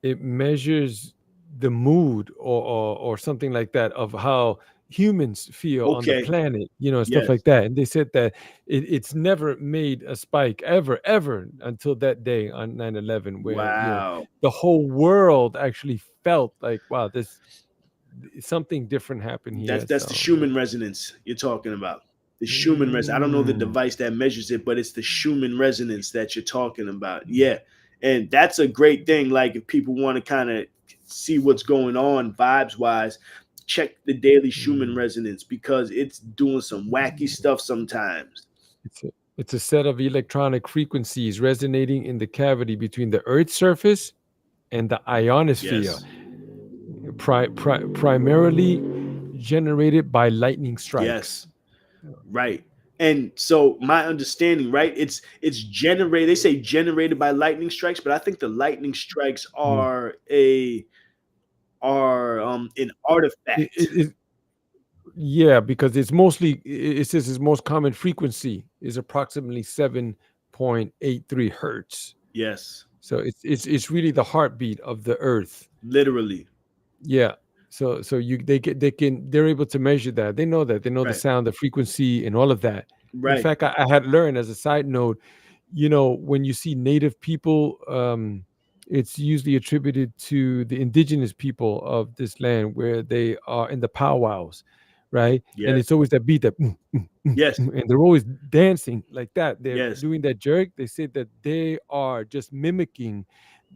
it measures the mood or something like that of how humans feel on the Okay, planet, stuff yes, like that. And they said that it's never made a spike ever until that day on 9/11, where wow. the whole world actually felt like, wow, this something different happened That's here. that's the So Schumann resonance you're talking about. The Schumann resonance. I don't know the mm, device that measures it, but it's the Schumann resonance that you're talking about. Yeah, and that's a great thing. Like if people want to kind of see what's going on vibes wise, check the daily Schumann resonance because it's doing some wacky stuff sometimes. It's a set of electronic frequencies resonating in the cavity between the Earth's surface and the ionosphere, Yes. primarily generated by lightning strikes. Yes. Right. And so my understanding, right, it's generated, they say generated by lightning strikes, but I think the lightning strikes Mm. are an It, artifact. it, Yeah, because it's mostly it says its most common frequency is approximately 7.83 hertz. Yes. So it's really the heartbeat of the earth. Literally. Yeah. So they're able to measure that. They know that. They know the Right. sound, the frequency, and all of that. In Right. fact, I had learned as a side note, when you see native people, it's usually attributed to the indigenous people of this land where they are in the powwows, right? And Yes. it's always that beat that, Yes. and they're always dancing like that. They're Yes. doing that jerk. They say that they are just mimicking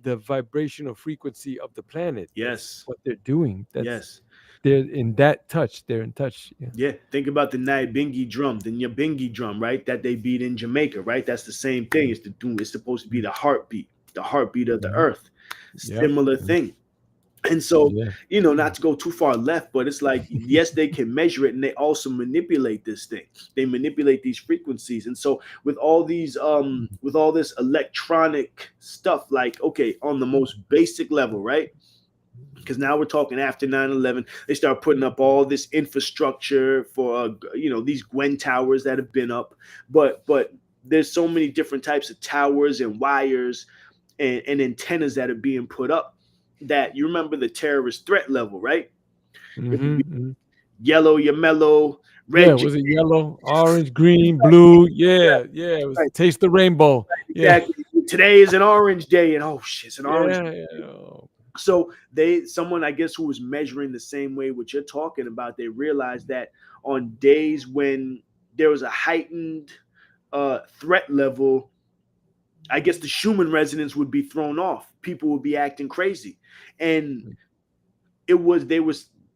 the vibrational frequency of the planet. That's Yes. what they're doing. Yes. They're in that touch. They're in touch. Yeah. Yeah, think about the Nyabingi drum, the Nyabingi drum, right? That they beat in Jamaica, right? That's the same thing. It's the doom. It's supposed to be the heartbeat of the Mhm. earth. Yeah. Similar thing. And so, Yeah. not to go too far left, but it's like, yes, they can measure it, and they also manipulate this thing. They manipulate these frequencies. And so with all this electronic stuff, like, okay, on the most basic level, right? Because now we're talking after 9/11, they start putting up all this infrastructure for these Gwen towers that have been up, but there's so many different types of towers and wires and antennas that are being put up, that you remember the terrorist threat level, right? It would be Hmm. yellow, your mellow, Yeah, red, was it yellow, orange, green, blue? Yeah, yeah. It was right, taste the rainbow. Yeah, exactly. Today is an orange day, and oh shit, it's an orange. yeah, yeah. So someone, I guess, who was measuring the same way what you're talking about, they realized that on days when there was a heightened threat level, I guess the Schumann resonance would be thrown off. People would be acting crazy, and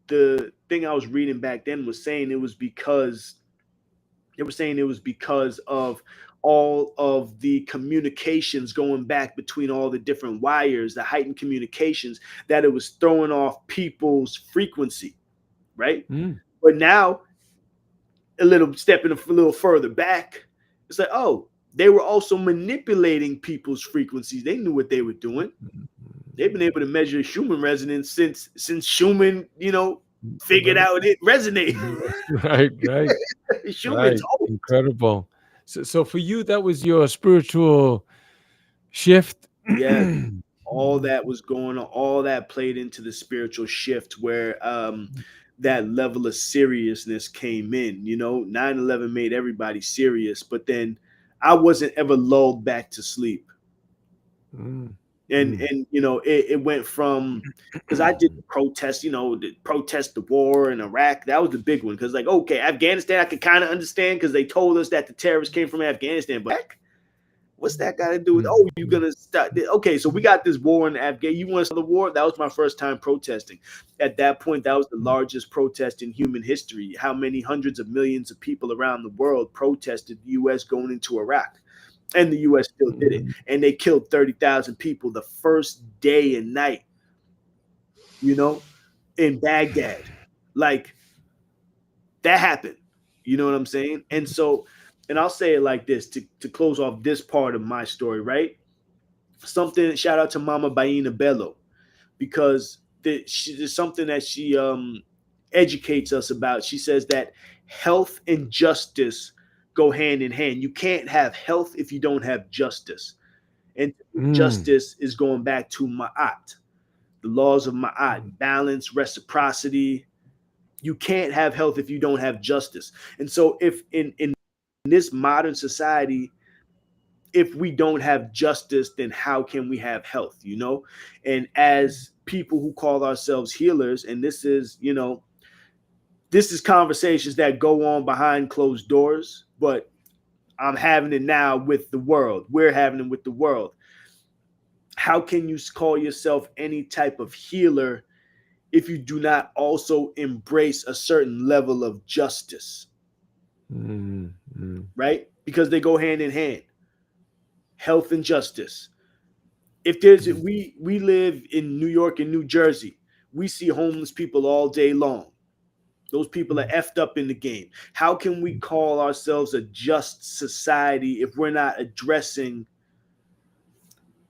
the thing I was reading back then was saying it was because they were saying it was because of all of the communications going back between all the different wires, the heightened communications, that it was throwing off people's frequency, right? Mm. But now, a little stepping a little further back, it's like, oh, they were also manipulating people's frequencies. They knew what they were doing. They've been able to measure Schumann resonance since Schumann, figured Right, out it resonated. right, right, Schumann's right. old. Incredible. So for you, that was your spiritual shift. Yes, all that was going on, all that played into the spiritual shift where that level of seriousness came in. 9/11 made everybody serious, but then I wasn't ever lulled back to sleep. Mm, And mm, it went from, because I did the protest, the protest the war in Iraq. That was the big one, because, like, okay, Afghanistan I could kind of understand because they told us that the terrorists came from Afghanistan, but heck, what's that got to do with, mm, oh, you're gonna start, okay, so we got this war in Afghanistan, you want to start the war? That was my first time protesting. At that point, that was the mm, largest protest in human history. How many hundreds of millions of people around the world protested the U.S. going into Iraq? And the U.S. still did it, mm, and they killed 30,000 people the first day and night, you know, in Baghdad. Like, that happened. You know what I'm saying? And so, and I'll say it like this to close off this part of my story, right? Something, shout out to Mama Baina Bello, because there's something that she educates us about. She says that health and justice go hand in hand. You can't have health if you don't have justice. And mm, justice is going back to Ma'at, the laws of Ma'at, balance, reciprocity. You can't have health if you don't have justice. And so, if in this modern society, if we don't have justice, then how can we have health? And as people who call ourselves healers, and this is conversations that go on behind closed doors, but I'm having it now with the world. We're having it with the world. How can you call yourself any type of healer if you do not also embrace a certain level of justice, Mm, mm, right? Because they go hand in hand, health and justice. If there's mm, we live in New York and New Jersey, we see homeless people all day long. Those people are mm, effed up in the game. How can we call ourselves a just society if we're not addressing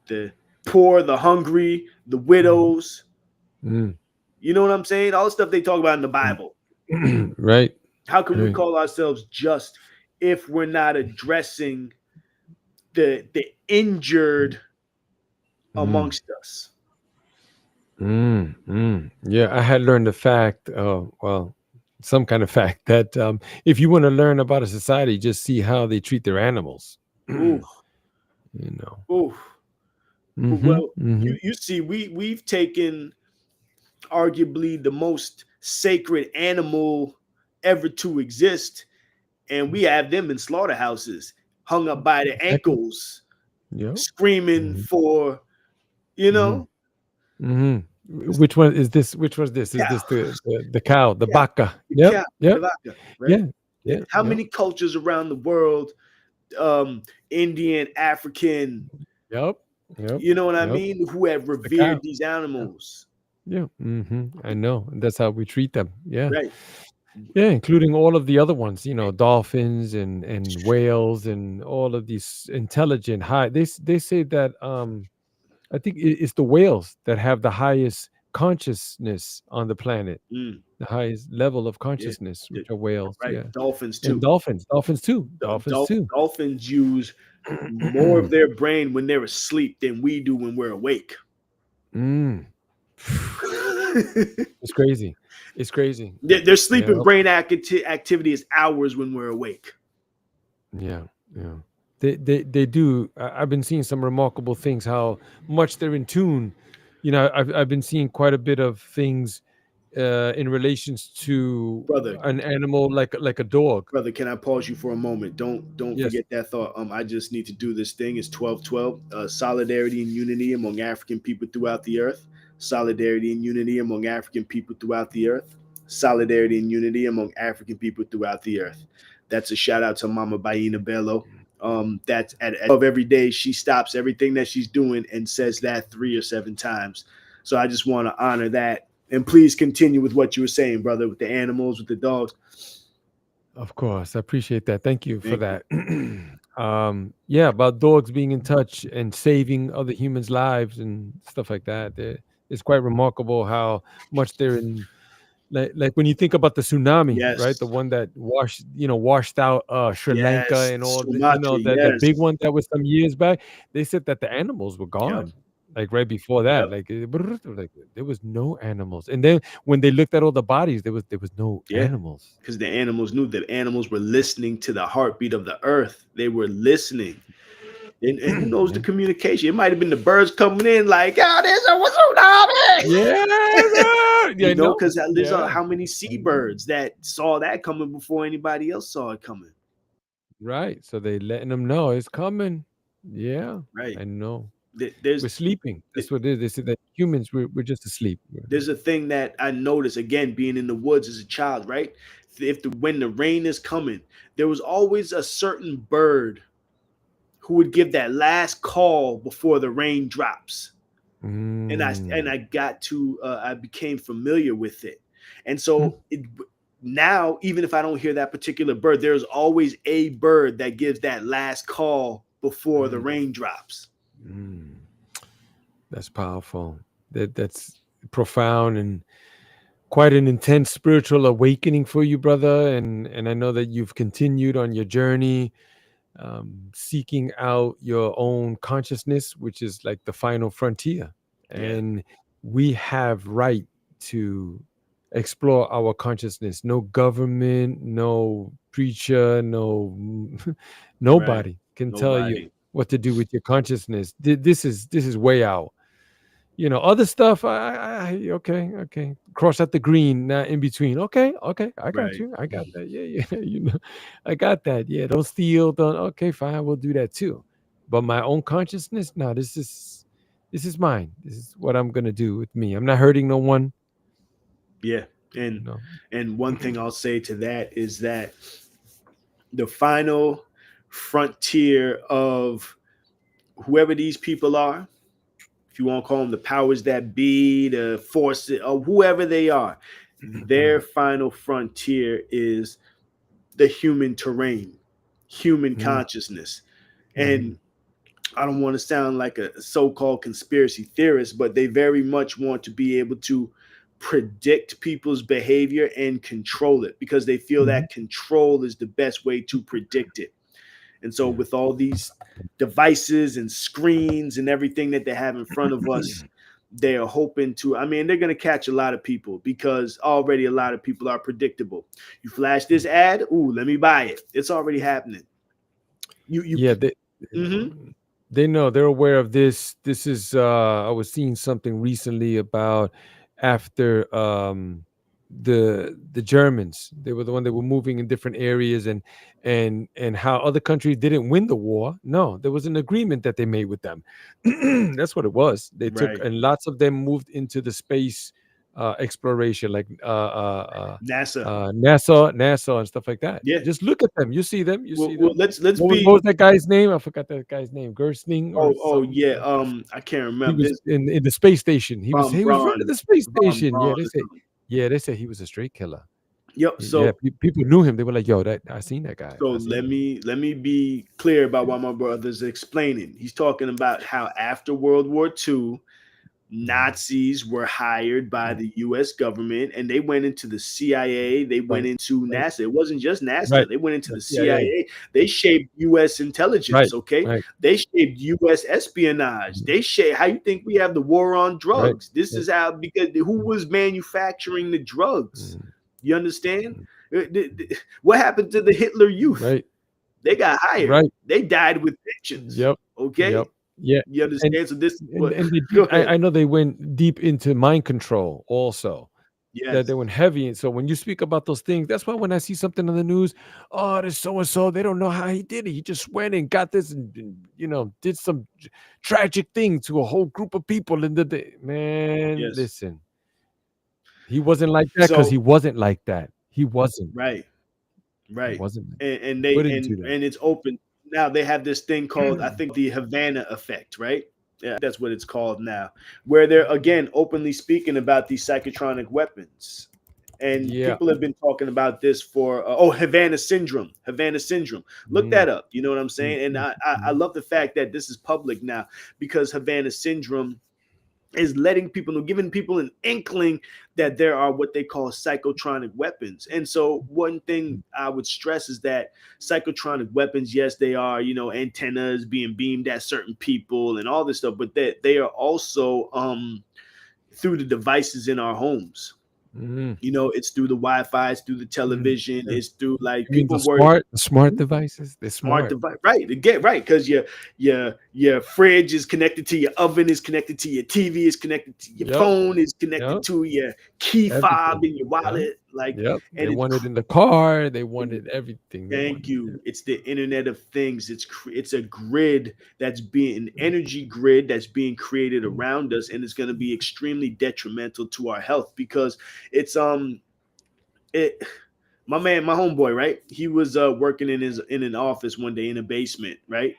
the poor, the hungry, the widows? mm, You know what I'm saying? All the stuff they talk about in the Bible. mm. Right. How can we Right. call ourselves just if we're not addressing the injured Mm, amongst us? Yeah, I had learned a fact, well, some kind of fact that if you want to learn about a society, just see how they treat their animals. Ooh, You know. ooh. Mm-hmm. Well, Mm-hmm. you see, we've taken arguably the most sacred animal ever to exist, and we have them in slaughterhouses, hung up by the Exactly. ankles, Yep. screaming Mm-hmm. for, you Mm-hmm. know, Mm-hmm. this Which one is this? Which was this? Is cow, this the cow, the cow, baka? the Yep. cow, the Yep. vaca, right? Yeah. Yeah. How Yep. many cultures around the world, Indian, African, Yep. Yep. you know what I Yep. mean, who have It's the cow. revered these Yeah. animals, Yeah. Mm-hmm. I know. And that's how we treat them. Yeah. right? Yeah, including all of the other ones, dolphins and whales and all of these intelligent high. They say that I think it's the whales that have the highest consciousness on the planet, Mm, the highest level of yeah, consciousness, the- which are whales. right. Yeah, Dolphins and too. dolphins too. Dolphins use more of their brain when they're asleep than we do when we're awake. Mm. It's crazy. It's crazy. Their Yeah. sleeping brain activity is hours when we're awake. Yeah, yeah. They do. I've been seeing some remarkable things. How much they're in tune. I've been seeing quite a bit of things in relations to Brother, an animal like a dog. brother, can I pause you for a moment? Don't Yes, forget that thought. I just need to do this thing. It's 12:12. Solidarity and unity among African people throughout the earth. Solidarity and unity among African people throughout the earth. Solidarity and unity among African people throughout the earth. That's a shout out to Mama Baina Bello. That's at of every day she stops everything that she's doing and says that 3 or 7 times. So I just want to honor that. And please continue with what you were saying, brother, with the animals, with the dogs. of course. I appreciate that. Thank you for Thank you. that. Yeah, about dogs being in touch and saving other humans' lives and stuff like that. It's quite remarkable how much they're in. Like when you think about the tsunami, right? The Yes. one that washed out Sri Lanka Yes. and all Sumatra. the big Yes. one that was some years back. They said that the animals were Yep. gone. Like right before that, Yep. like, like there was no animals. And then when they looked at all the bodies, there was no Yeah. animals. Because the animals knew that animals were listening to the heartbeat of the earth. They were listening. And who knows the Yeah. communication? It might have been the birds coming in like, oh, there's a tsunami. Yeah, yeah, You I know, know. because there's Yeah. how many seabirds that saw that coming before anybody else saw it coming. Right. So they letting them know it's coming. Yeah, Right. I know. We're There's sleeping. That's what it is. They say that humans we're just asleep. there's a thing that I noticed again being in the woods as a child, right? If the when the rain is coming, there was always a certain bird who would give that last call before the rain drops. And Mm, I got to I became familiar with it. And mm, so now even if I don't hear that particular bird, there's always a bird that gives that last call before the mm, rain drops. mm. That's powerful. That's profound and quite an intense spiritual awakening for you, brother. And I know that you've continued on your journey, seeking out your own consciousness, which is like the final frontier. Yeah, And we have right to explore our consciousness. No government, no preacher, no right. nobody can tell you Nobody. what to do with your consciousness. This is way out. Other stuff. Okay, okay. Cross out the green, not in between. Okay, okay. I got Right. you. I got that. Yeah, yeah. I got that. Yeah. Don't steal. Don't. Okay, fine. We'll do that too. But my own consciousness. No, this is mine. This is what I'm gonna do with me. I'm not hurting no one. Yeah. You And know. one thing I'll say to that is that the final frontier of whoever these people are, if you want to call them the powers that be, the forces, or whoever they are, their final frontier is the human terrain, human Mm, consciousness. mhm, And I don't want to sound like a so-called conspiracy theorist, but they very much want to be able to predict people's behavior and control it because they feel mhm. that control is the best way to predict it. And so Yeah. with all these devices and screens and everything that they have in front of us, they are hoping to, I mean, they're going to catch a lot of people because already a lot of people are predictable. You flash this ad, ooh, let me buy it. It's already happening. You Yeah, mm-hmm. they know, they're aware of this. This is I was seeing something recently about after the Germans. They were the one that were moving in different areas, and how other countries didn't win the war. No, there was an agreement that they made with them. That's what it was. They took, Right. and lots of them moved into the space exploration, like NASA. NASA and stuff like that. Yeah. Just look at them. You see them. You see Well, them. let's What be. was that guy's name? I forgot that guy's name. Gersling or Oh some. yeah. I can't He remember was his in the space station. He was running Braun, the space Braun, station. Braun. Yeah, they say he was a straight killer. Yep. Yeah, So people knew him. They were like, "Yo, that I seen that guy. I seen let him." me be clear about what my brother's explaining. He's talking about how after World War II, Mhm. Nazis were hired by Mhm. the US government and they went into the CIA, they went Right, into right, NASA. It wasn't just NASA, right. they went into The the CIA. CIA. They shaped US Right, intelligence, okay? right, They shaped US espionage. mhm, They shaped how you think we have the war on right, drugs. This right, is how because who mhm, was manufacturing the drugs? mhm, You understand? mhm. What happened to the Hitler youth? Right, They got hired. right. They died with pensions. Yep, Okay? yep, yeah, You and understand? So this is and what and they go did. ahead. I know they went deep into mind control also. That they Yes. went heavy. And so when you speak about those things, that's why when I see something on the news, oh, this so and so, they don't know how he did it. He just went and got this and did some tragic thing to a whole group of people. And man, Yes. listen, he wasn't like that because So he wasn't like that. He wasn't. right, He right, wasn't. and He they wouldn't do and it's open now. They have this thing called I that. think the Havana effect, right? Yeah, that's what it's called now, where they're again openly speaking about these psychotronic weapons, and Yeah. people have been talking about this for oh Havana syndrome, Havana syndrome. Look Mm, that up. You know what I'm mm, saying? And mm, I mm, love the fact that this is public now because Havana syndrome is letting people know, giving people an inkling that there are what they call psychotronic weapons. And so, one thing mm, I would stress is that psychotronic weapons, yes, they are, antennas being beamed at certain people and all this stuff, but that they are also through the devices in our homes. mm. It's through the Wi-Fi, it's through the Mm. television, Yeah. it's through like You mean people worry the smart devices? They're smart smart. device, right? To get right because your fridge is connected to your oven, is connected to your TV, is connected to your Yep. phone, is connected Yep. to your key fob Everything. in your Yep. wallet, like, Yep. They and it's want it in the car. They crazy. wanted everything. They Thank wanted you. It's the Internet of Things. It's a grid that's being an everything. energy grid that's being created Mm, around us, and it's going to be extremely detrimental to our health because it's it my man, my homeboy, right? He was working in an office one day in a basement, right?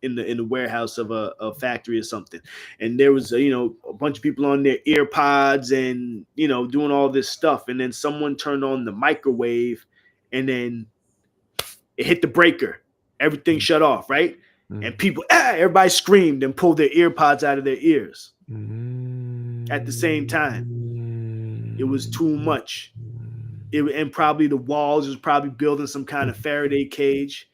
In the warehouse of a factory or something. And there was a bunch of people on their ear pods and doing all this stuff. And then someone turned on the microwave and then it hit the breaker. Everything mm, shut off, right? And mm, people, everybody screamed and pulled their ear pods out of their ears at the same time. It was mm, too much. And probably the walls was probably building some kind of Faraday cage,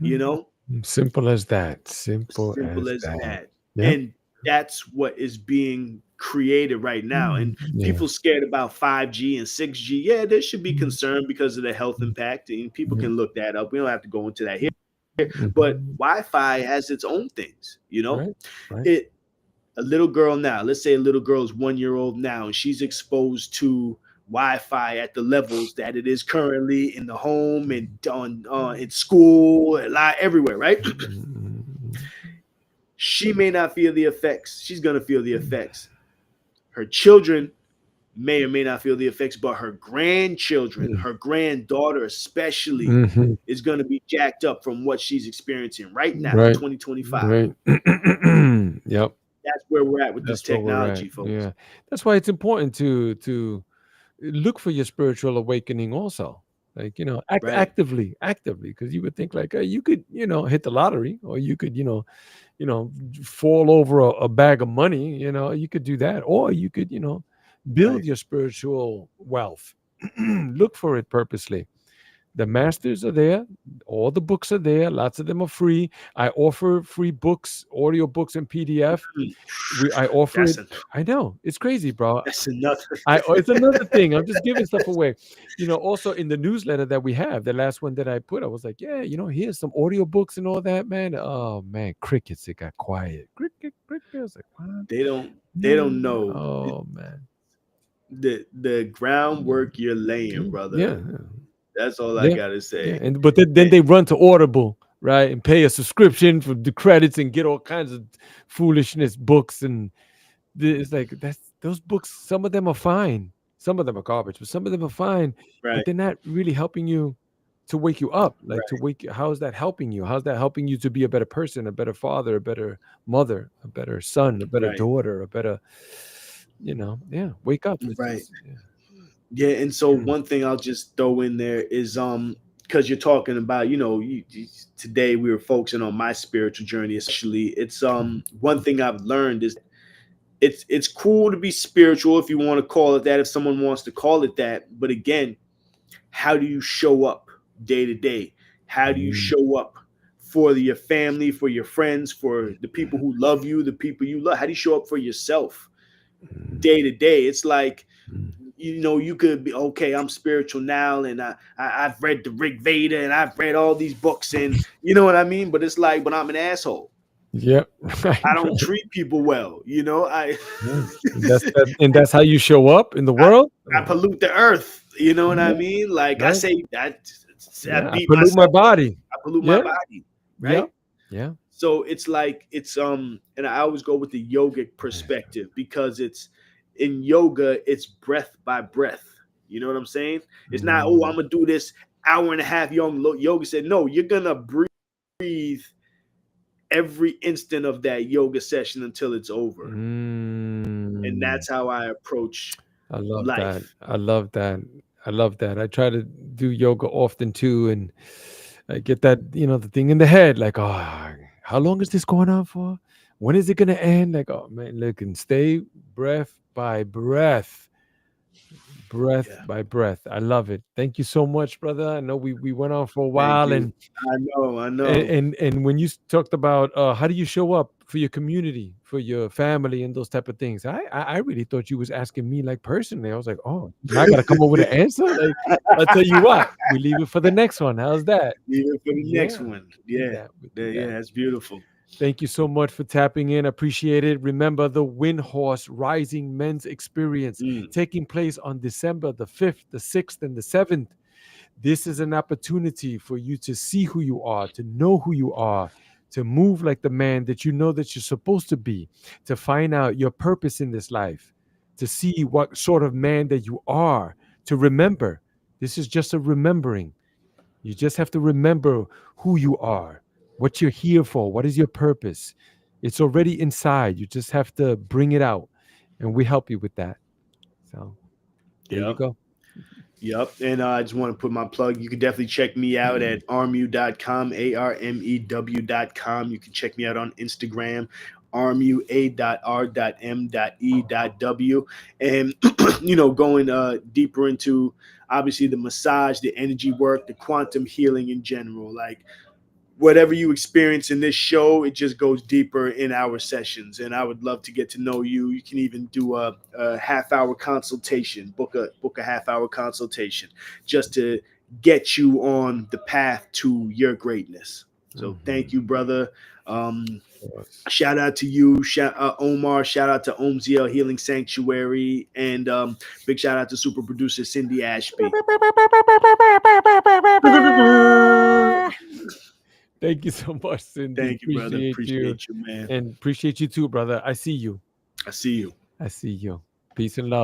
you mhm. know, Simple as that. Simple simple as as that. that. Yep. And that's what is being created right now. Mm, And yeah. people scared about 5G and 6G. Yeah, there should be Mm, concern because of the health mm, impact. And people mm, can look that up. We don't have to go into that here. But mhm. Wi-Fi has its own things, Right. Right. It a little girl now, let's say a little girl is 1 year old now, and she's exposed to Wi-Fi at the levels that it is currently in the home and on in school, a lot everywhere, right? Mm, She may not feel the effects. She's gonna feel the effects. Her children may or may not feel the effects, but her grandchildren, Mm. her granddaughter especially, Mhm. is going to be jacked up from what she's experiencing right now, Right. 2025. Right. Yep. That's where we're at with this That's where we're at. technology, folks. Yeah. That's why it's important to look for your spiritual awakening also. Like, Right, actively, because you would think like, you could, hit the lottery, or you could, you know, fall over a bag of money, you could do that, or you could, build right, your spiritual wealth. Look for it purposely. The masters are there. All the books are there. Lots of them are free. I offer free books, audio books, and PDF. Mm. I offer That's it. a I know it's crazy, bro. that's another. It's another thing. I'm just giving stuff away. Also in the newsletter that we have, the last one that I put, I was like, yeah, here's some audio books and all that, man. Oh man, crickets. It got quiet. Cricket, cricket. I was like, what? They don't No. know Oh man. the groundwork you're laying, Yeah. brother. That's all I Yeah. gotta Yeah. say. And but then they run to Audible, right, and pay a subscription for the credits and get all kinds of foolishness books. And it's like, those books. Some of them are fine. Some of them are garbage, but some of them are fine. But Right, they're not really helping you to wake you up. Like, to right, wake. How is that helping you? How's that helping you to be a better person, a better father, a better mother, a better son, a better right, daughter, a better, yeah. Wake up. It's right. just, yeah. Yeah, and so one thing I'll just throw in there is because you're talking about, today we were focusing on my spiritual journey, especially. It's one thing I've learned is it's cool to be spiritual if you want to call it that, if someone wants to call it that. But again, how do you show up day to day? How do you Mm. show up for your family, for your friends, for the people who love you, the people you love? How do you show up for yourself Mm. day to day? It's like, Mm. you could be okay. I'm spiritual now, and I've read the Rig Veda, and I've read all these books, and you know what I mean. But it's like, but I'm an asshole. Yep. I Right. don't treat people well. I Yeah. And that's how you show up in the I, world. I pollute the earth. You know what I Yeah. mean? Like I Right. say that I Yeah. I beat pollute my myself up. body. I pollute my Yeah. body, Yeah. right? Yeah. So it's like and I always go with the yogic perspective because it's in yoga, it's breath by breath. You know what I'm saying? It's not, oh, I'm Mm. gonna do this hour and a half. Yoga said, no, you're gonna breathe every instant of that yoga session until it's over. And Mm. that's how I approach I love that. life. I love that. I love that. I try to do yoga often too, and I get that, the thing in the head, like, oh, how long is this going on for? When is it gonna end? Like, oh man, look, and stay breath by breath. Breath Yeah. by breath. I love it. Thank you so much, brother. I know we went on for a Thank while, you. and I know, I and know. and, and when you talked about how do you show up for your community, for your family, and those type of things, I really thought you was asking me, like, personally. I was like, oh, now I gotta come up with an answer. Like, I'll tell you what, we leave it for the next one. How's that? Even for the next Yeah, one. we do Yeah. that. We do Yeah, that. that's beautiful. Thank you so much for tapping in. Appreciate it. Remember the Wind Horse Rising Men's Experience Mm. taking place on December the 5th, the 6th, and the 7th. This is an opportunity for you to see who you are, to know who you are, to move like the man that you know that you're supposed to be, to find out your purpose in this life, to see what sort of man that you are, to remember. This is just a remembering. You just have to remember who you are, what you're here for, what is your purpose. It's already inside. You just have to bring it out, and we help you with that. So there you Yep. go. Yep. And I just want to put my plug. You can definitely check me out at armew.com, ARMEW.com. You can check me out on Instagram, armew.a.r.m.e.w. And, going deeper into obviously the massage, the energy work, the quantum healing in general. Like, whatever you experience in this show, it just goes deeper in our sessions. And I would love to get to know you. You can even do a half-hour consultation, book a half-hour consultation just to get you on the path to your greatness. So thank Mhm. you, brother. Of course. Shout out to you, Omar. Shout out to Omziel Healing Sanctuary, and big shout out to super producer Cindy Ashby. Thank you so much, Cindy. Thank you, brother. Appreciate you. Appreciate you, man. And appreciate you too, brother. I see you. I see you. I see you. Peace and love.